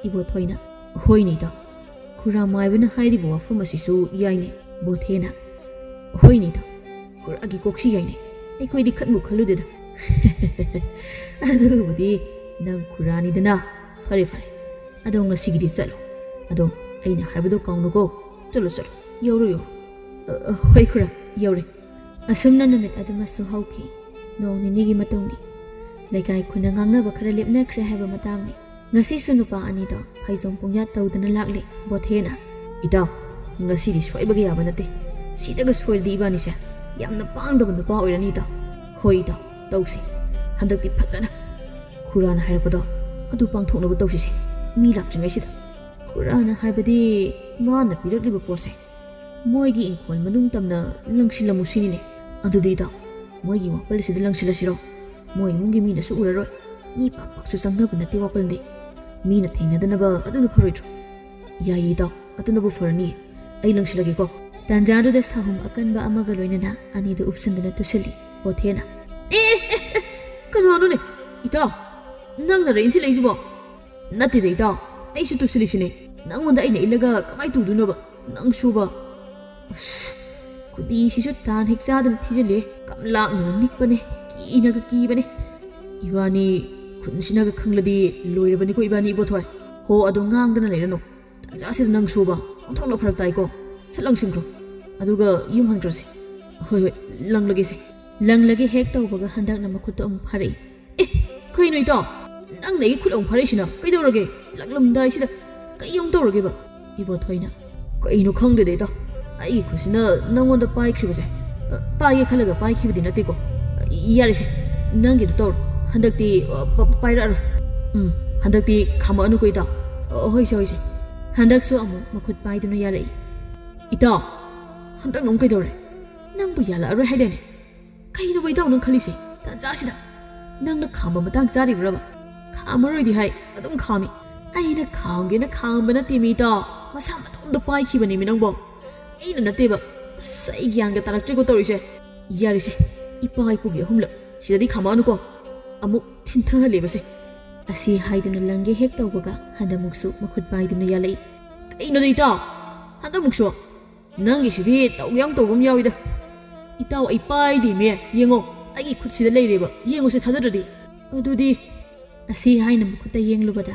Ibothhoina. Hoini da. Khuramoibana hairibo wafam asisu yaine. Bothena. ꯍꯣꯏꯅꯤꯗ ꯈꯨꯔꯥꯒꯤ ꯀꯣꯛꯁꯤ ꯌꯥꯏꯅꯦ ꯑꯩꯈꯣꯏꯗꯤ ꯈꯟꯕꯨ ꯈꯜꯂꯨꯗꯦꯗ ꯑꯗꯨꯕꯨꯗꯤ ꯅꯪ ꯈꯨꯔꯥꯅꯤꯗꯅ ꯐꯔꯦ ꯐꯔꯦ ꯑꯗꯣ ꯉꯁꯤꯒꯤꯗꯤ ꯆꯠꯂꯣ ꯑꯗꯣ ꯑꯩꯅ ꯍꯥꯏꯕꯗꯣ ꯀꯥꯎꯅꯨꯀꯣ ꯆꯠꯂꯣ ꯆꯠꯂꯣ ꯌꯧꯔꯣ ꯌꯧꯔꯣ ꯍꯣꯏ ꯈꯨꯔꯥ ꯌꯧꯔꯦ ꯑꯁꯨꯝꯅ ꯅꯨꯃꯤꯠ ꯑꯗꯨꯃꯁꯨ ꯍꯧꯈꯤ ꯅꯣꯡ ꯅꯤꯅꯤꯒꯤ ꯃꯇꯨꯡꯅꯤ ꯂꯩꯀꯥꯏ ꯈꯨꯟꯅ ꯉꯥꯡꯅꯕ ꯈꯔ ꯂꯦꯞꯅꯈ꯭ꯔꯦ ꯍꯥꯏꯕ ꯃꯇꯥꯡꯅꯤ ꯉꯁꯤꯁꯨ ꯅꯨꯄꯥ ꯑꯅꯤꯗꯣ ꯐꯩꯖꯣꯝ ꯄꯨꯡꯌꯥꯠ ꯇꯧꯗꯨꯅ ꯂꯥꯛꯂꯤ ꯕꯣꯊꯦꯅ ꯏꯇꯥꯎ ꯉꯁꯤꯗꯤ ꯁꯣꯏꯕꯒ ꯌꯥꯕ ꯅꯠꯇꯦ ꯁꯤꯗꯒ ꯁꯣꯏꯔꯗꯤ ꯏꯕꯥꯅꯤꯁꯦ ꯌꯥꯝꯅ ꯄꯥꯡꯗꯕ ꯅꯨꯄꯥ ꯑꯣꯏꯔꯅꯤ ꯏꯇꯥꯎ ꯍꯣꯏ ꯏꯇꯥꯎ ꯇꯧꯁꯤ ꯍꯟꯗꯛꯇꯤ ꯐꯖꯅ ꯈꯨꯔꯥꯅ ꯍꯥꯏꯔꯛꯄꯗꯣ ꯑꯗꯨ ꯄꯥꯡꯊꯣꯛꯅꯕ ꯇꯧꯁꯤꯁꯦ ꯃꯤ ꯂꯥꯛꯇ꯭ꯔꯤꯉꯩꯁꯤꯗ ꯈꯨꯔꯥꯅ ꯍꯥꯏꯕꯗꯤ ꯃꯥꯅ ꯄꯤꯔꯛꯂꯤꯕ ꯄꯣꯠꯁꯦ ꯃꯣꯏꯒꯤ ꯏꯪꯈꯣꯜ ꯃꯅꯨꯡ ꯇꯝꯅ ꯂꯪꯁꯤꯜꯂꯝꯃꯨ ꯁꯤꯅꯤꯅꯦ ꯑꯗꯨꯗꯤ ꯏꯇꯥꯎ ꯃꯣꯏꯒꯤ ꯋꯥꯄꯜ ꯑꯁꯤꯗ ꯂꯪꯁꯤꯜꯂꯁꯤꯔꯣ ꯃꯣꯏ ꯏꯃꯨꯡꯒꯤ ꯃꯤꯅꯁꯨ ꯎꯔꯔꯣꯏ ꯃꯤ ꯄꯥꯛ ꯄꯥꯛꯁꯨ ꯆꯪꯅꯕ ꯅꯠꯇꯦ ꯋꯥꯄꯜꯗꯤ ꯃꯤꯅ ꯊꯦꯡꯅꯗꯅꯕ ꯑꯗꯨꯅ ꯐꯔꯣꯏꯗ꯭ꯔꯣ ꯌꯥꯏꯌꯦ ꯏꯇꯥꯎ ꯑꯗꯨꯅꯕꯨ ꯐꯔꯅꯤ ꯑꯩ ꯂꯪꯁꯤꯜꯂꯒꯦꯀꯣ ꯇꯥꯟꯖꯥꯗꯨꯗ ꯁꯥꯍꯨꯝ ꯑꯀꯟꯕ ꯑꯃꯒ ꯂꯣꯏꯅꯅ ꯑꯅꯤꯗꯨ ꯎꯞꯁꯟꯗꯨꯅ ꯇꯨꯁꯤꯜꯂꯤ ꯕꯣꯊꯦꯅ ꯀꯅꯥꯅꯣꯅꯦ ꯏꯇꯥꯎ ꯅꯪꯅꯔ ꯏꯟꯁꯤꯜꯂꯛꯏꯁꯤꯕꯣ ꯅꯠꯇꯦꯗ ꯏꯇꯥꯎ ꯑꯩꯁꯨ ꯇꯨꯁꯤꯜꯂꯤꯁꯤꯅꯦ ꯅꯪꯉꯣꯟꯗ ꯑꯩꯅ ꯏꯜꯂꯒ ꯀꯃꯥꯏ ꯇꯨꯗꯣꯏꯅꯣꯕ ꯅꯪ ꯁꯨꯕ ꯈꯨꯗꯤꯁꯤꯁꯨ ꯇꯥꯟ ꯍꯦꯛ ꯆꯥꯗꯅ ꯊꯤꯖꯤꯜꯂꯦ ꯀꯝꯂꯥꯛꯅꯒ ꯅꯤꯛꯄꯅꯦ ꯀꯤꯅꯒ ꯀꯤꯕꯅꯦ 이완이 군신하게 ꯈꯪꯂꯗꯤ ꯂꯣꯏꯔꯕꯅꯤꯀꯣ 이반이 이보ꯊꯣꯏ ꯍꯣ ꯑꯗꯣ ꯉꯥꯡꯗꯅ ꯂꯩꯔꯅꯨ ꯇꯟꯖꯥꯁꯤꯗ ꯅꯪ ꯁꯨꯕ ꯑꯣꯟꯊꯣꯛꯅ ꯐꯔꯛ ꯇꯥꯏꯀꯣ ꯁꯠ ꯂꯪꯁꯤꯟꯈ꯭ꯔꯣ ꯑꯗꯨꯒ ꯌꯨꯝ ꯍꯟꯈ꯭ꯔꯁꯤ ꯍꯣꯏ ꯍꯣꯏ ꯂꯪꯂꯒꯦꯁꯦ ꯂꯪꯂꯒꯦ ꯍꯦꯛ ꯇꯧꯕꯒ ꯍꯟꯗꯛꯅ ꯃꯈꯨꯠꯇꯣ ꯑꯃꯨꯛ ꯐꯥꯔꯛꯏ ꯀꯩꯅꯣ ꯏꯇꯥꯎ ꯅꯪꯅ ꯑꯩꯒꯤ ꯈꯨꯠ ꯑꯃꯨꯛ ꯐꯥꯔꯛꯏꯁꯤꯅ ꯀꯩꯗꯧꯔꯒꯦ ꯂꯪꯂꯝꯗꯥꯏꯁꯤꯗ ꯀꯩ ꯑꯃꯨꯛ ꯇꯧꯔꯒꯦꯕ 이보ꯊꯣꯏꯅ ꯀꯩꯅꯣ ꯈꯪꯗꯦꯗ ꯏꯇꯥꯎ ꯑꯩꯒꯤ ꯈꯨꯠꯁꯤꯅ ꯅꯪꯉꯣꯟꯗ ꯄꯥꯏꯈ꯭ꯔꯤꯕꯁꯦ ꯄꯥꯏꯒꯦ ꯈꯜꯂꯒ ꯄꯥꯏꯈꯤꯕꯗꯤ ꯅꯠꯇꯦꯀꯣ ꯌꯥꯔꯦꯁꯦ ꯅꯪꯒꯤꯗꯣ ꯇꯧꯔꯣ ꯍꯟꯗꯛꯇꯤ ꯄꯥꯏꯔꯛꯑꯔꯣꯏ ꯍꯟꯗꯛꯇꯤ ꯈꯥꯝꯃꯛꯑꯅꯨꯀꯣ ꯏꯇꯥꯎ ꯍꯣꯏꯁꯦ ꯍꯣꯏꯁꯦ ꯍꯟꯗꯛꯁꯨ ꯑꯃꯨꯛ ꯃꯈꯨꯠ ꯄꯥꯏꯗꯨꯅ ꯌꯥꯜꯂꯛꯏ ꯏꯇꯥꯎ ꯍꯟꯗꯛ ꯅꯪ ꯀꯩꯗꯧꯔꯦ ꯅꯪꯕꯨ ꯌꯥꯜꯂꯛꯑꯔꯣꯏ ꯍꯥꯏꯗꯥꯏꯅꯦ ꯀꯩꯅꯣꯕ ꯏꯇꯥꯎ ꯅꯪ ꯈꯜꯂꯤꯁꯦ ꯇꯥꯟꯖꯥꯁꯤꯗ ꯅꯪꯅ ꯈꯥꯝꯕ ꯃꯇꯥꯡ ꯆꯥꯔꯤꯕ꯭ꯔꯕ ꯈꯥꯝꯃꯔꯣꯏꯗꯤ ꯍꯥꯏ ꯑꯗꯨꯝ ꯈꯥꯝꯃꯤ ꯑꯩꯅ ꯈꯥꯝꯒꯦꯅ ꯈꯥꯝꯕ ꯅꯠꯇꯦꯃꯤ ꯏꯇꯥꯎ ꯃꯁꯥ ꯃꯇꯣꯝꯗ ꯄꯥꯏꯈꯤꯕꯅꯦꯃꯤ ꯅꯪꯕꯣ ꯑꯩꯅ ꯅꯠꯇꯦꯕ ꯑꯁ ꯑꯩ ꯒ꯭ꯌꯥꯟꯒ ꯇꯥꯔꯛꯇ꯭ꯔꯦꯀꯣ ꯇꯧꯔꯤꯁꯦ ꯌꯥꯔꯤꯁꯦ ꯏꯄꯥ ꯏꯄꯨꯒꯤ ꯑꯍꯨꯝꯂꯛ ꯁꯤꯗꯗꯤ ꯈꯥꯝꯃꯛꯑꯅꯨꯀꯣ ꯑꯃꯨꯛ ꯊꯤꯟꯊꯍꯜꯂꯦꯕꯁꯦ ꯑꯁꯤ ꯍꯥꯏꯗꯨꯅ ꯂꯪꯒꯦ ꯍꯦꯛ ꯇꯧꯕꯒ ꯍꯟꯗꯛꯃꯨꯛꯁꯨ ꯃꯈꯨꯠ ꯄꯥꯏꯗꯨꯅ ꯌꯥꯜꯂꯛꯏ ꯀꯩꯅꯣꯗ ꯏꯇꯥꯎ ꯍꯟꯗꯛꯃꯨꯛꯁꯨ ꯅꯪꯒꯤꯁꯤꯗꯤ ꯇꯧꯒꯦ ꯇꯧꯕ ꯑꯃ ꯌꯥꯎꯏꯗ ꯏꯇꯥꯎ ꯑꯩ ꯄꯥꯏꯗꯦꯃꯦ ꯌꯦꯡꯉꯣ ꯑꯩꯒꯤ ꯈꯨꯠꯁꯤꯗ ꯂꯩꯔꯦꯕ ꯌꯦꯡꯉꯨꯁꯦ ꯊꯥꯖꯗ꯭ꯔꯗꯤ ꯑꯗꯨꯗꯤ ꯑꯁꯤ ꯍꯥꯏꯅ ꯃꯈꯨꯠꯇ ꯌꯦꯡꯂꯨꯕꯗ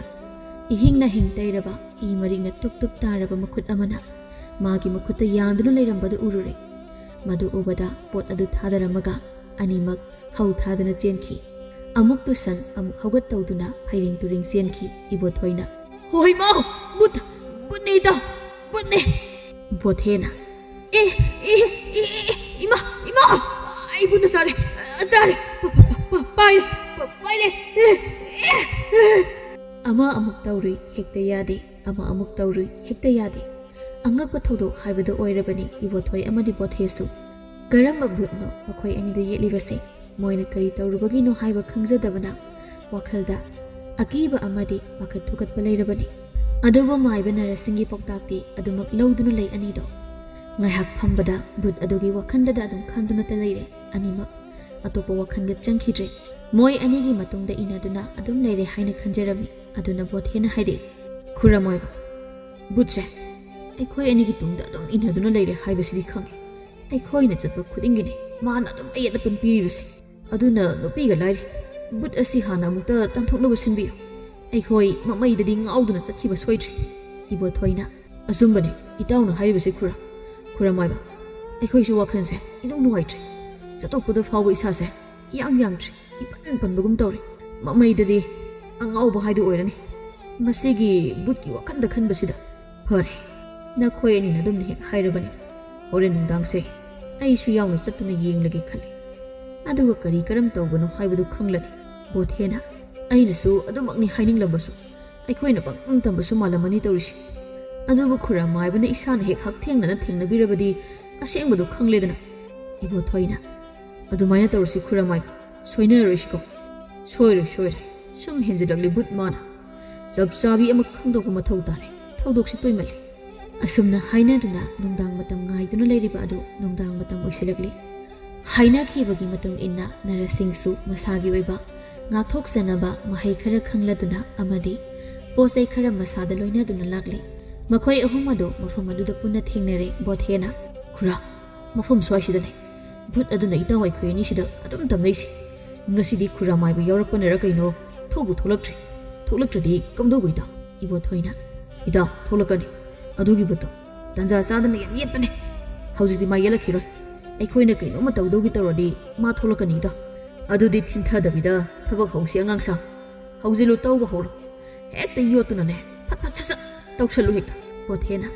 이හිꯡꯅ ꯍꯤꯡ ꯇꯩꯔꯕ ꯏ ꯃꯔꯤꯛꯅ ꯇꯨꯞ ꯇꯨꯞ ꯇꯥꯔꯕ ꯃꯈꯨꯠ ꯑꯃꯅ ꯃꯥꯒꯤ ꯃꯈꯨꯠꯇ ꯌꯥꯟꯗꯨꯅ ꯂꯩꯔꯝꯕꯗꯨ ꯎꯔꯨꯔꯦ ꯃꯗꯨ ꯎꯕꯗ ꯄꯣꯠ ꯑꯗꯨ ꯊꯥꯗꯔꯝꯃꯒ ꯑꯅꯤꯃꯛ ꯍꯧ ꯊꯥꯗꯅ ꯆꯦꯟꯈꯤ ꯑꯃꯨꯛ ꯇꯨꯁꯟ ꯑꯃꯨꯛ ꯍꯧꯒꯠ ꯇꯧꯗꯨꯅ ꯐꯩꯔꯦꯡ ꯇꯨꯔꯦꯡ ꯆꯦꯟꯈꯤ 이보ꯊꯣꯏꯅ ꯍꯣꯏ ꯃꯥ ꯕꯨꯠꯅꯦ ꯏꯇꯥꯎ ꯕꯨꯠꯅꯦ ꯕꯣꯊꯦꯅ 이마 ꯑꯩ ꯕꯨꯠꯅ ꯆꯥꯔꯦ ꯄꯥꯏꯔꯦ ꯑꯃ ꯑꯃꯨꯛ ꯇꯧꯔꯨꯏ ꯍꯦꯛꯇ ꯌꯥꯗꯦ ꯑꯃ ꯑꯃꯨꯛ ꯇꯧꯔꯨꯏ ꯍꯦꯛꯇ ꯌꯥꯗꯦ ꯑꯉꯛꯄ ꯊꯧꯗꯣꯛ ꯍꯥꯏꯕꯗꯨ ꯑꯣꯏꯔꯕꯅꯤ 이보ꯊꯣꯏ ꯑꯃꯗꯤ ꯕꯣꯊꯦꯁꯨ ꯀꯔꯝꯕ ꯚꯨꯠꯅꯣ ꯃꯈꯣꯏ ꯑꯅꯤꯗꯨ ꯌꯦꯠꯂꯤꯕꯁꯦ ꯃꯣꯏꯅ ꯀꯔꯤ ꯇꯧꯔꯨꯕꯒꯤꯅꯣ ꯍꯥꯏꯕ ꯈꯪꯖꯗꯕꯅ ꯋꯥꯈꯜꯗ ꯑꯀꯤꯕ ꯑꯃꯗꯤ ꯋꯥꯈꯜ ꯊꯨꯀꯠꯄ ꯂꯩꯔꯕꯅꯤ ꯑꯗꯨꯕꯨ ꯃꯥꯏꯕ ꯅꯔꯁꯤꯡꯒꯤ ꯄꯥꯎꯇꯥꯛꯇꯤ ꯑꯗꯨꯃꯛ ꯂꯧꯗꯨꯅ ꯂꯩ ꯑꯅꯤꯗꯣ ꯉꯥꯏꯍꯥꯛ ꯐꯝꯕꯗ ꯚꯨꯠ ꯑꯗꯨꯒꯤ ꯋꯥꯈꯜꯗ ꯑꯗꯨꯝ ꯈꯟꯗꯨꯅꯇ ꯂꯩꯔꯦ ꯑꯅꯤꯃꯛ ꯑꯇꯣꯞꯄ ꯋꯥꯈꯜꯒ ꯆꯪꯈꯤꯗ꯭ꯔꯦ ꯃꯣꯏ ꯑꯅꯤꯒꯤ ꯃꯇꯨꯡꯗ ꯏꯟꯅꯗꯨꯅ ꯑꯗꯨꯝ ꯂꯩꯔꯦ ꯍꯥꯏꯅ ꯈꯟꯖꯔꯝꯃꯤ ꯑꯗꯨꯅ ꯕꯣꯊꯦꯅ ꯍꯥꯏꯔꯛꯏ ꯈꯨꯔꯝꯃꯣꯏꯕ ꯚꯨꯠꯁꯦ ꯑꯩꯈꯣꯏ ꯑꯅꯤꯒꯤ ꯇꯨꯡꯗ ꯑꯗꯨꯝ ꯏꯟꯅꯗꯨꯅ ꯂꯩꯔꯦ ꯍꯥꯏꯕꯁꯤꯗꯤ ꯈꯪꯉꯤ ꯑꯩꯈꯣꯏꯅ ꯆꯠꯄ ꯈꯨꯗꯤꯡꯒꯤꯅꯤ ꯃꯥꯅ ꯑꯗꯨꯝ ꯑꯌꯦꯠ ꯑꯄꯟ ꯄꯤꯔꯤꯕꯁꯦ ꯑꯗꯨꯅ ꯅꯨꯄꯤꯒ ꯂꯥꯏꯔꯤ ꯚꯨꯠ ꯑꯁꯤ ꯍꯥꯟꯅ ꯑꯃꯨꯛꯇ ꯇꯥꯟꯊꯣꯛꯅꯕ ꯁꯤꯟꯕꯤꯌꯨ ꯑꯩꯈꯣꯏ ꯃꯃꯩꯗꯗꯤ ꯉꯥꯎꯗꯨꯅ ꯆꯠꯈꯤꯕ ꯁꯣꯏꯗ꯭ꯔꯦ 이보ꯊꯣꯏꯅ ꯑꯆꯨꯝꯕꯅꯤ ꯏꯇꯥꯎꯅ ꯍꯥꯏꯔꯤꯕꯁꯤ ꯈꯨꯔꯝꯃꯥꯏꯕ ꯑꯩꯈꯣꯏꯁꯨ ꯋꯥꯈꯜꯁꯦ ꯏꯅꯨꯡ ꯅꯨꯡꯉꯥꯏꯇ꯭ꯔꯦ ꯆꯠꯊꯣꯛꯄꯗ ꯐꯥꯎꯕ ꯏꯁꯥꯁꯦ ꯌꯥꯡꯗ꯭ꯔꯦ ꯏꯄꯟ ꯄꯟꯕꯒꯨꯝ ꯇꯧꯔꯦ ꯃꯃꯩꯗꯗꯤ ꯑꯉꯥꯎꯕ ꯍꯥꯏꯗꯨ ꯑꯣꯏꯔꯅꯤ ꯃꯁꯤꯒꯤ ꯚꯨꯠꯀꯤ ꯋꯥꯈꯜꯗ ꯈꯟꯕꯁꯤꯗ ꯐꯔꯦ ꯅꯈꯣꯏ ꯑꯅꯤꯅ ꯑꯗꯨꯝꯅ ꯍꯦꯛ ꯍꯥꯏꯔꯕꯅꯤꯅ ꯍꯣꯔꯦꯟ ꯅꯨꯡꯗꯥꯡꯁꯦ ꯑꯩꯁꯨ ꯌꯥꯎꯅ ꯆꯠꯇꯨꯅ ꯌꯦꯡꯂꯒꯦ ꯈꯜꯂꯤ ꯑꯗꯨꯒ ꯀꯔꯤ ꯀꯔꯝ ꯇꯧꯕꯅꯣ ꯍꯥꯏꯕꯗꯨ ꯈꯪꯂꯅꯤ ꯕꯣꯊꯦꯅ ꯑꯩꯅꯁꯨ ꯑꯗꯨꯃꯛꯅꯤ ꯍꯥꯏꯅꯤꯡꯂꯝꯕꯁꯨ ꯑꯩꯈꯣꯏꯅ ꯄꯪꯇꯝ ꯇꯝꯕꯁꯨ ꯃꯥꯜꯂꯝꯃꯅꯤ ꯇꯧꯔꯤꯁꯦ ꯑꯗꯨꯕꯨ ꯈꯨꯔꯝꯃꯥꯏꯕꯅ ꯏꯁꯥꯅ ꯍꯦꯛ ꯍꯛꯊꯦꯡꯅꯅ ꯊꯦꯡꯅꯕꯤꯔꯕꯗꯤ ꯑꯁꯦꯡꯕꯗꯨ ꯈꯪꯂꯦꯗꯅ 이보ꯊꯣꯏꯅ ꯑꯗꯨꯃꯥꯏꯅ ꯇꯧꯔꯁꯤ ꯈꯨꯔꯝꯃꯥꯏꯕ ꯁꯣꯏꯅꯔꯣꯏꯁꯤꯀꯣ ꯁꯣꯏꯔꯣꯏ ꯁꯨꯝ ꯍꯦꯟꯖꯤꯜꯂꯛꯂꯤ ꯚꯨꯠ ꯃꯥꯅ ꯆꯞ ꯆꯥꯕꯤ ꯑꯃ ꯈꯪꯗꯣꯛꯄ ꯃꯊꯧ ꯇꯥꯔꯦ ꯊꯧꯗꯣꯛꯁꯤ ꯇꯣꯏꯃꯜꯂꯤ ꯑꯁꯨꯝꯅ ꯍꯥꯏꯅꯗꯨꯅ ꯅꯨꯡꯗꯥꯡ ꯃꯇꯝ ꯉꯥꯏꯗꯨꯅ ꯂꯩꯔꯤꯕ ꯑꯗꯨ ꯅꯨꯡꯗꯥꯡ ꯃꯇꯝ ꯑꯣꯏꯁꯤꯜꯂꯛꯂꯤ ꯍꯥꯏꯅꯈꯤꯕꯒꯤ ꯃꯇꯨꯡ ꯏꯟꯅ ꯅꯔꯁꯁꯤꯡꯁꯨ ꯃꯁꯥꯒꯤ ꯑꯣꯏꯕ ꯉꯥꯛꯊꯣꯛꯆꯅꯕ ꯃꯍꯩ ꯈꯔ ꯈꯪꯂꯗꯨꯅ ꯑꯃꯗꯤ ꯄꯣꯠꯆꯩ ꯈꯔ ꯃꯁꯥꯗ ꯂꯣꯏꯅꯗꯨꯅ ꯂꯥꯛꯂꯤ ꯃꯈꯣꯏ ꯑꯍꯨꯝ ꯑꯗꯨ ꯃꯐꯝ ꯑꯗꯨꯗ ꯄꯨꯟꯅ ꯊꯦꯡꯅꯔꯦ ꯕꯣꯊꯦꯅ ꯈꯨꯔꯥ ꯃꯐꯝ ꯁ꯭ꯋꯥꯏꯁꯤꯗꯅꯦ ꯚꯨꯠ ꯑꯗꯨꯅ ꯏꯇꯥꯎ ꯑꯩꯈꯣꯏ ꯑꯅꯤꯁꯤꯗ ꯑꯗꯨꯝ ꯇꯝꯅꯩꯁꯤ ꯉꯁꯤꯗꯤ ꯈꯨꯔꯥꯃꯥꯏꯕ ꯌꯥꯎꯔꯛꯄꯅꯔ ꯀꯩꯅꯣ ꯊꯣꯛꯄꯨ ꯊꯣꯛꯂꯛꯇ꯭ꯔꯤ ꯊꯣꯛꯂꯛꯇ꯭ꯔꯗꯤ ꯀꯝꯗꯧꯕ ꯏꯇꯥꯎ ꯏꯕꯣꯊꯣꯏꯅ ꯏꯇꯥꯎ ꯊꯣꯛꯂꯛꯀꯅꯤ ꯑꯗꯨꯒꯤ ꯚꯨꯠꯇꯣ ꯇꯟꯖꯥ ꯆꯥꯗꯅ ꯌꯥꯝ ꯌꯦꯠꯄꯅꯦ ꯍꯧꯖꯤꯛꯇꯤ ꯃꯥ ꯌꯦꯠꯂꯛꯈꯤꯔꯣꯏ ꯑꯩꯈꯣꯏꯅ ꯀꯩꯅꯣꯝꯃ ꯇꯧꯗꯧꯒꯤ ꯇꯧꯔꯗꯤ ꯃꯥ ꯊꯣꯛꯂꯛꯀꯅꯤ ꯏꯇꯥꯎ ꯑꯗꯨꯗꯤ ꯊꯤꯟꯊꯗꯕꯤꯗ ꯊꯕꯛ ꯍꯧꯁꯤ ꯑꯉꯥꯡꯁꯥ ꯍꯧꯖꯤꯜꯂꯨ ꯇꯧꯕ ꯍꯧꯔꯣ ꯍꯦꯛꯇ ꯌꯣꯠꯇꯨꯅꯅꯦ ꯐꯠ ꯐꯠ ꯁꯠ ꯁꯠ ꯇꯧꯁꯜꯂꯨ ꯍꯦꯛꯇ ꯕꯣꯊꯦꯅ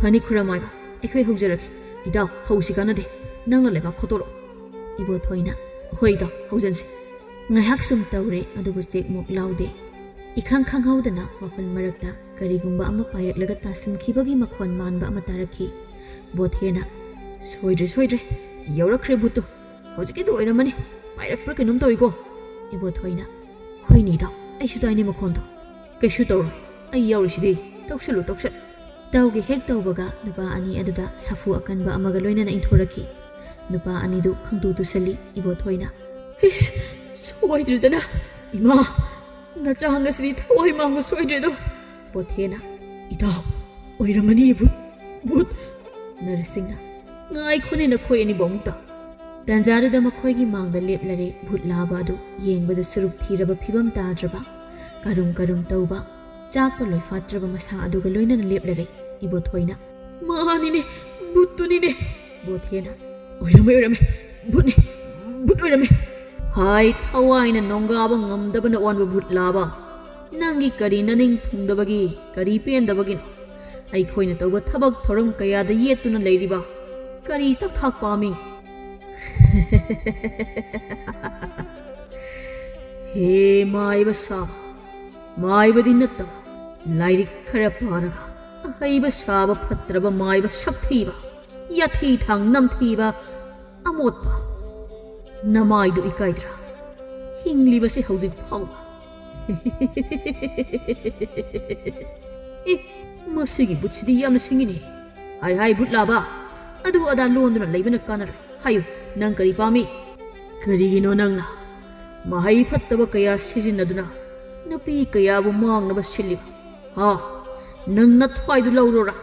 ꯐꯅꯤ ꯈꯨꯔꯥꯃꯥꯏꯕ ꯑꯩꯈꯣꯏ ꯍꯧꯖꯔꯒꯦ ꯏꯇꯥꯎ ꯍꯧꯁꯤ ꯀꯥꯟꯅꯗꯦ ꯅꯪꯅ ꯂꯩꯕꯥꯛ ꯈꯣꯠꯇꯣꯔꯛꯑꯣ ꯏꯕꯣꯊꯣꯏꯅ ꯍꯣꯏ ꯏꯇꯥꯎ ꯍꯧꯖꯟꯁꯤ ꯉꯥꯏꯍꯥꯛ ꯁꯨꯝ ꯇꯧꯔꯦ ꯑꯗꯨꯕꯨ ꯆꯦꯛꯃꯨꯛ ꯂꯥꯎꯗꯦ ꯏꯈꯪ ꯈꯪꯍꯧꯗꯅ ꯋꯥꯄꯜ ꯃꯔꯛꯇ ꯀꯔꯤꯒꯨꯝꯕ ꯑꯃ ꯄꯥꯏꯔꯛꯂꯒ ꯇꯥꯁꯤꯟꯈꯤꯕꯒꯤ ꯃꯈꯣꯟ ꯃꯥꯟꯕ ꯑꯃ ꯇꯥꯔꯛꯈꯤ ꯕꯣꯊꯦꯅ ꯁꯣꯏꯗ꯭ꯔꯦ ꯌꯧꯔꯛꯈ꯭ꯔꯦ ꯚꯨꯠꯇꯨ ꯍꯧꯖꯤꯛꯀꯤꯗꯨ ꯑꯣꯏꯔꯝꯃꯅꯤ ꯄꯥꯏꯔꯛꯄ꯭ꯔꯥ ꯀꯩꯅꯣꯝ ꯇꯧꯏꯀꯣ ꯏꯕꯣꯊꯣꯏꯅ ꯍꯣꯏꯅꯦ ꯏꯇꯥꯎ ꯑꯩꯁꯨ ꯇꯥꯏꯅꯦ ꯃꯈꯣꯟꯗꯣ ꯀꯩꯁꯨ ꯇꯧꯔꯣꯏ ꯑꯩ ꯌꯥꯎꯔꯤꯁꯤꯗꯤ ꯇꯧꯁꯜꯂꯨ ꯇꯧꯒꯦ ꯍꯦꯛ ꯇꯧꯕꯒ ꯅꯨꯄꯥ ꯑꯅꯤ ꯑꯗꯨꯗ ꯁꯥꯐꯨ ꯑꯀꯟꯕ ꯑꯃꯒ ꯂꯣꯏꯅꯅ ꯏꯟꯊꯣꯔꯛꯈꯤ ꯅꯨꯄꯥ ꯑꯅꯤꯗꯨ ꯈꯪꯇꯨ ꯇꯨꯁꯜꯂꯤ ꯏꯕꯣꯊꯣꯏꯅ ꯏꯁ ꯁꯣꯏꯗ꯭ꯔꯦꯗꯅ ꯏꯃꯥ ꯅꯆꯥ ꯉꯁꯤꯗꯤ ꯊꯋꯥꯏ ꯃꯥꯡꯕ ꯁꯣꯏꯗ꯭ꯔꯦꯗꯣ ꯕꯣꯊꯦꯅ ꯏꯇꯥꯎ ꯑꯣꯏꯔꯝꯃꯅꯤ ꯚꯨꯠ ꯅꯔꯁꯤꯡꯅ ꯉꯥꯏꯈꯣꯅꯦ ꯅꯈꯣꯏ ꯑꯅꯤꯕꯨ ꯑꯃꯨꯛꯇ ꯇꯥꯟꯖꯥꯗꯨꯗ ꯃꯈꯣꯏꯒꯤ ꯃꯥꯡꯗ ꯂꯦꯞꯂꯔꯦ ꯚꯨꯠ ꯂꯥꯕ ꯑꯗꯨ ꯌꯦꯡꯕꯗ ꯁꯨꯔꯨꯞ ꯊꯤꯔꯕ ꯐꯤꯕꯝ ꯇꯥꯗ꯭ꯔꯕ ꯀꯔꯨꯝ ꯇꯧꯕ ꯆꯥꯛꯄ ꯂꯣꯏꯐꯥꯠꯇ꯭ꯔꯕ ꯃꯁꯥ ꯑꯗꯨꯒ ꯂꯣꯏꯅꯅ ꯂꯦꯞꯂꯔꯦ ꯏꯕꯣꯊꯣꯏꯅ ꯃꯥꯅꯤꯅꯦ ꯚꯨꯠꯇꯨꯅꯤꯅꯦ ꯕꯣꯊꯦꯅ ꯑꯣꯏꯔꯝꯃꯦ ꯚꯨꯠ ꯑꯣꯏꯔꯝꯃꯦ ꯍꯥꯏ ꯊꯋꯥꯏꯅ ꯅꯣꯡꯒꯥꯕ ꯉꯝꯗꯕꯅ ꯑꯣꯟꯕ ꯚꯨꯠ ꯂꯥꯕ ꯅꯪꯒꯤ ꯀꯔꯤ ꯅꯅꯤꯡ ꯊꯨꯡꯗꯕꯒꯤ ꯀꯔꯤ ꯄꯦꯟꯗꯕꯒꯤꯅꯣ ꯑꯩꯈꯣꯏꯅ ꯇꯧꯕ ꯊꯕꯛ ꯊꯧꯔꯝ ꯀꯌꯥꯗ ꯌꯦꯠꯇꯨꯅ ꯂꯩꯔꯤꯕ ꯀꯔꯤ ꯆꯥꯛꯊꯥꯛ ꯄꯥꯝꯃꯤ ꯍꯦ ꯃꯥꯏꯕ ꯁꯥꯕ ꯃꯥꯏꯕꯗꯤ ꯅꯠꯇꯕ ꯂꯥꯏꯔꯤꯛ ꯈꯔ ꯄꯥꯔꯒ ꯑꯍꯩꯕ ꯁꯥꯕ ꯐꯠꯇ꯭ꯔꯕ ꯃꯥꯏꯕ ꯁꯛꯊꯤꯕ ꯌꯥꯊꯤ ꯊꯥꯡ ꯅꯝꯊꯤꯕ ꯑꯃꯣꯠꯄ ꯅꯃꯥꯏꯗꯨ ꯏꯀꯥꯏꯗ꯭ꯔꯥ ꯍꯤꯡꯂꯤꯕꯁꯤ ꯍꯧꯖꯤꯛ ꯐꯥꯎꯕ ꯃꯁꯤꯒꯤ ꯚꯨꯠꯁꯤꯗꯤ ꯌꯥꯝꯅ ꯁꯤꯡꯉꯤꯅꯦ ꯍꯥꯏ ꯚꯨꯠ ꯂꯥꯕ ꯑꯗꯨ ꯑꯗꯥ ꯂꯣꯟꯗꯨꯅ ꯂꯩꯕꯅ ꯀꯥꯟꯅꯔꯣꯏ ꯍꯥꯏꯌꯨ ꯅꯪ ꯀꯔꯤ ꯄꯥꯝꯃꯤ ꯀꯔꯤꯒꯤꯅꯣ ꯅꯪꯅ ꯃꯍꯩ ꯐꯠꯇꯕ ꯀꯌా ꯁꯤꯖꯤꯟꯅꯗꯨꯅ ꯅꯨꯄꯤ ꯀꯌꯥꯕꯨ ꯃꯥꯡꯅꯕ ꯁꯤꯜꯂꯤꯕ ꯅꯪ ꯅꯊ꯭ꯋꯥꯏꯗꯨ ꯂꯧꯔꯣꯔꯥ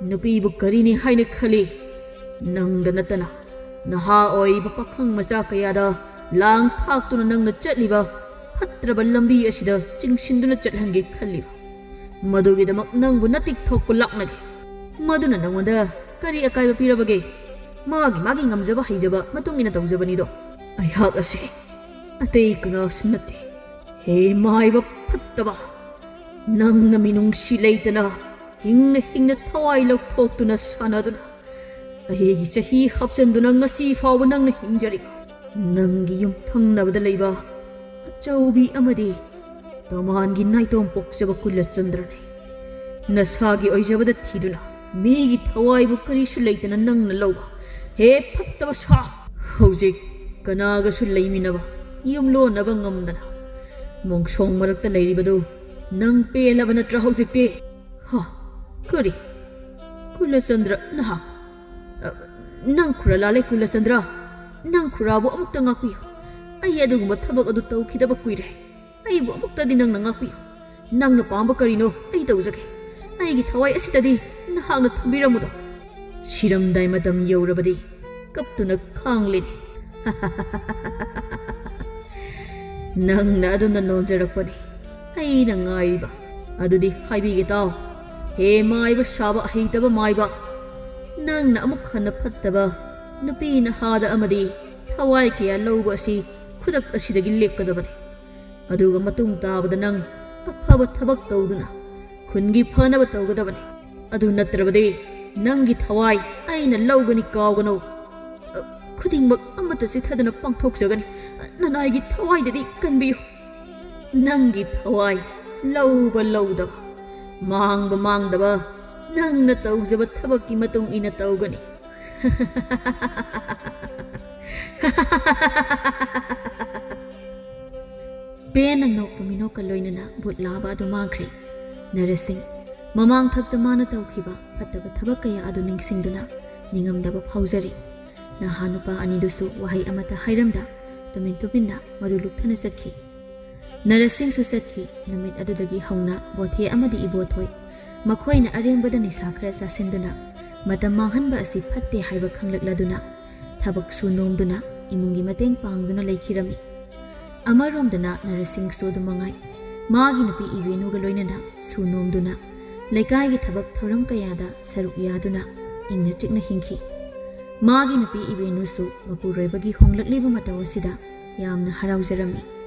ꯅꯨꯄꯤꯕꯨ ꯀꯔꯤꯅꯤ ꯍꯥꯏꯅ ꯈꯜꯂꯤ ꯅꯪꯗ ꯅꯠꯇꯅ ꯅꯍꯥ ꯑꯣꯏꯔꯤꯕ ꯄꯥꯈꯪ ꯃꯆꯥ ꯀꯌꯥꯗ ꯂꯥꯡ ꯊꯥꯛꯇꯨꯅ ꯅꯪꯅ ꯆꯠꯂꯤꯕ ꯐꯠꯇ꯭ꯔꯕ ꯂꯝꯕꯤ ꯑꯁꯤꯗ ꯆꯤꯡꯁꯤꯟꯗꯨꯅ ꯆꯠꯍꯟꯒꯦ ꯈꯜꯂꯤꯕ ꯃꯗꯨꯒꯤꯗꯃꯛ ꯅꯪꯕꯨ ꯅꯇꯤꯛ ꯊꯣꯛꯄ ꯂꯥꯛꯅꯒꯦ ꯃꯗꯨꯅ ꯅꯪꯉꯣꯟꯗ ꯀꯔꯤ ꯑꯀꯥꯏꯕ ꯄꯤꯔꯕꯒꯦ ꯃꯥꯒꯤ ꯉꯝꯖꯕ ꯍꯩꯖꯕ ꯃꯇꯨꯡ ꯏꯟꯅ ꯇꯧꯖꯕꯅꯤꯗꯣ ꯑꯩꯍꯥꯛ ꯑꯁꯤ ꯑꯇꯩ ꯀꯅꯥꯁꯨ ꯅꯠꯇꯦ ꯍꯦ ꯃꯥꯏꯕ ꯐꯠꯇꯕ ꯅꯪꯅ ꯃꯤꯅꯨꯡꯁꯤ ꯂꯩꯇꯅ ꯍꯤꯡꯅ ꯊꯋꯥꯏ ꯂꯧꯊꯣꯛꯇꯨꯅ ꯁꯥꯟꯅꯗꯨꯅ ꯑꯩꯒꯤ ꯆꯍꯤ ꯍꯥꯞꯆꯟꯗꯨꯅ ꯉꯁꯤ ꯐꯥꯎꯕ ꯅꯪꯅ ꯍꯤꯡꯖꯔꯤꯕ ꯅꯪꯒꯤ ꯌꯨꯝꯊꯪꯅꯕꯗ ꯂꯩꯕ ꯑꯆꯧꯕꯤ ꯑꯃꯗꯤ ꯇꯣꯃꯥꯟꯒꯤ ꯅꯥꯏꯇꯣꯝ ꯄꯣꯛꯆꯕ ꯀꯨꯂꯆꯟꯗ꯭ꯔꯅꯤ ꯅꯁꯥꯒꯤ ꯑꯣꯏꯖꯕꯗ ꯊꯤꯗꯨꯅ ꯃꯤꯒꯤ ꯊꯋꯥꯏꯕꯨ ꯀꯔꯤꯁꯨ ꯂꯩꯇꯅ ꯅꯪꯅ ꯂꯧꯕ ꯍꯦ ꯐꯠꯇꯕ ꯁꯥ ꯍꯧꯖꯤꯛ ꯀꯅꯥꯒꯁꯨ ꯂꯩꯃꯤꯟꯅꯕ ꯌꯨꯝꯂꯣꯟꯅꯕ ꯉꯝꯗꯅ ꯃꯣꯡꯁꯣꯡ ꯃꯔꯛꯇ ꯂꯩꯔꯤꯕꯗꯨ ꯅꯪ ꯄꯦꯜꯂꯕ ꯅꯠꯇ꯭ꯔꯥ ꯍꯧꯖꯤꯛꯇꯤ ꯀꯔꯤ ꯀꯨꯂꯆꯟꯗ꯭ꯔ ꯅꯍꯥꯛ ꯅꯪ ꯈꯨꯔꯥ ꯂꯥꯜꯂꯦ ꯀꯨꯂꯆꯟꯗ꯭ꯔ ꯅꯪ ꯈꯨꯔꯥꯕꯨ ꯑꯃꯨꯛꯇ ꯉꯥꯛꯄꯤꯌꯨ ꯑꯩ ꯑꯗꯨꯒꯨꯝꯕ ꯊꯕꯛ ꯑꯗꯨ ꯇꯧꯈꯤꯗꯕ ꯀꯨꯏꯔꯦ ꯑꯩꯕꯨ ꯑꯃꯨꯛꯇꯗꯤ ꯅꯪꯅ ꯉꯥꯛꯄꯤꯌꯨ ꯅꯪꯅ ꯄꯥꯝꯕ ꯀꯔꯤꯅꯣ ꯑꯩ ꯇꯧꯖꯒꯦ ꯑꯩꯒꯤ ꯊꯋꯥꯏ ꯑꯁꯤꯗꯗꯤ ꯅꯍꯥꯛꯅ ꯊꯝꯕꯤꯔꯝꯃꯨꯗꯣ ꯁꯤꯔꯝꯗꯥꯏ ꯃꯇꯝ ꯌꯧꯔꯕꯗꯤ ꯀꯞꯇꯨꯅ ꯈꯥꯡꯂꯤꯅꯤ ꯅꯪꯅ ꯑꯗꯨꯝꯅ ꯅꯣꯟꯖꯔꯛꯄꯅꯤ ꯑꯩꯅ ꯉꯥꯏꯔꯤꯕ ꯑꯗꯨꯗꯤ ꯍꯥꯏꯕꯤꯒꯦ ꯇꯥꯎ ꯍꯦ ꯃꯥꯏꯕ ꯁꯥꯕ ꯍꯩꯇꯕ ꯃꯥꯏꯕ ꯅꯪꯅ ꯑꯃꯨꯛ ꯍꯟꯅ ꯐꯠꯇꯕ ꯅꯨꯄꯤ ꯅꯍꯥꯗ ꯑꯃꯗꯤ ꯊꯋꯥꯏ ꯀꯌꯥ ꯂꯧꯕ ꯑꯁꯤ ꯈꯨꯗꯛ ꯑꯁꯤꯗꯒꯤ ꯂꯦꯞꯀꯗꯕꯅꯤ ꯑꯗꯨꯒ ꯃꯇꯨꯡ ꯇꯥꯕꯗ ꯅꯪ ꯑꯐꯕ ꯊꯕꯛ ꯇꯧꯗꯨꯅ ꯈꯨꯟꯒꯤ ꯐꯅꯕ ꯇꯧꯒꯗꯕꯅꯤ ꯑꯗꯨ ꯅꯠꯇ꯭ꯔꯕꯗꯤ ꯅꯪꯒꯤ ꯊꯋꯥꯏ ꯑꯩꯅ ꯂꯧꯒꯅꯤ ꯀꯥꯎꯒꯅꯨ ꯈꯨꯗꯤꯡꯃꯛ ꯑꯃꯠꯇ ꯆꯤꯊꯗꯅ ꯄꯥꯡꯊꯣꯛꯆꯒꯅꯤ ꯅꯅꯥꯏꯒꯤ ꯊꯋꯥꯏꯗꯗꯤ ꯀꯟꯕꯤꯌꯨ ꯅꯪꯒꯤ ꯊꯋꯥꯏ ꯂꯧꯕ ꯂꯧꯗꯕ ꯃꯥꯡꯕ ꯃꯥꯡꯗꯕ ꯅꯪꯅ ꯇꯧꯖꯕ ꯊꯕꯛꯀꯤ ꯃꯇꯨꯡ ꯏꯟꯅ ꯇꯧꯒꯅꯤ ꯄꯦꯟꯅ ꯅꯣꯛꯄ ꯃꯤꯅꯣꯛꯀ ꯂꯣꯏꯅꯅ ꯚꯨꯠ ꯂꯥꯕ ꯑꯗꯨ ꯃꯥꯡꯈ꯭ꯔꯦ ꯅꯔꯁꯤꯡ ꯃꯃꯥꯡ ꯊꯛꯇ ꯃꯥꯅ ꯇꯧꯈꯤꯕ ꯐꯠꯇꯕ ꯊꯕꯛ ꯀꯌꯥ ꯑꯗꯨ ꯅꯤꯡꯁꯤꯡꯗꯨꯅ ꯅꯤꯡꯉꯝꯗꯕ ꯐꯥꯎꯖꯔꯤ ꯅꯍꯥ ꯅꯨꯄꯥ ꯑꯅꯤꯗꯨꯁꯨ ꯋꯥꯍꯩ ꯑꯃꯠꯇ ꯍꯥꯏꯔꯝꯗ ꯇꯨꯃꯤꯟꯅ ꯃꯔꯨ ꯂꯨꯛꯊꯅ ꯆꯠꯈꯤ ꯅꯔꯁꯤꯡꯁꯨ ꯆꯠꯈꯤ ꯅꯨꯃꯤꯠ ꯑꯗꯨꯗꯒꯤ ꯍꯧꯅ ꯕꯣꯊꯦ ꯑꯃꯗꯤ ꯏꯕꯣꯊꯣꯏ ꯃꯈꯣꯏꯅ ꯑꯔꯦꯡꯕꯗ ꯅꯤꯁꯥ ꯈꯔ ꯆꯥꯁꯤꯟꯗꯨꯅ Matam manghanba asi phatte haiba khanglakladuna thabak su nomduna imungi mateng pangduna lekhirami. Amaromdana Narasing Sodumangai Magi nupi Ivenuga loinana su nomduna Laikai thabak thoram kayada saruk yaduna ingna chikna hingki. Magi nupi Ivenu su mapurebagi honglakliba matawasida yamna haraujarami.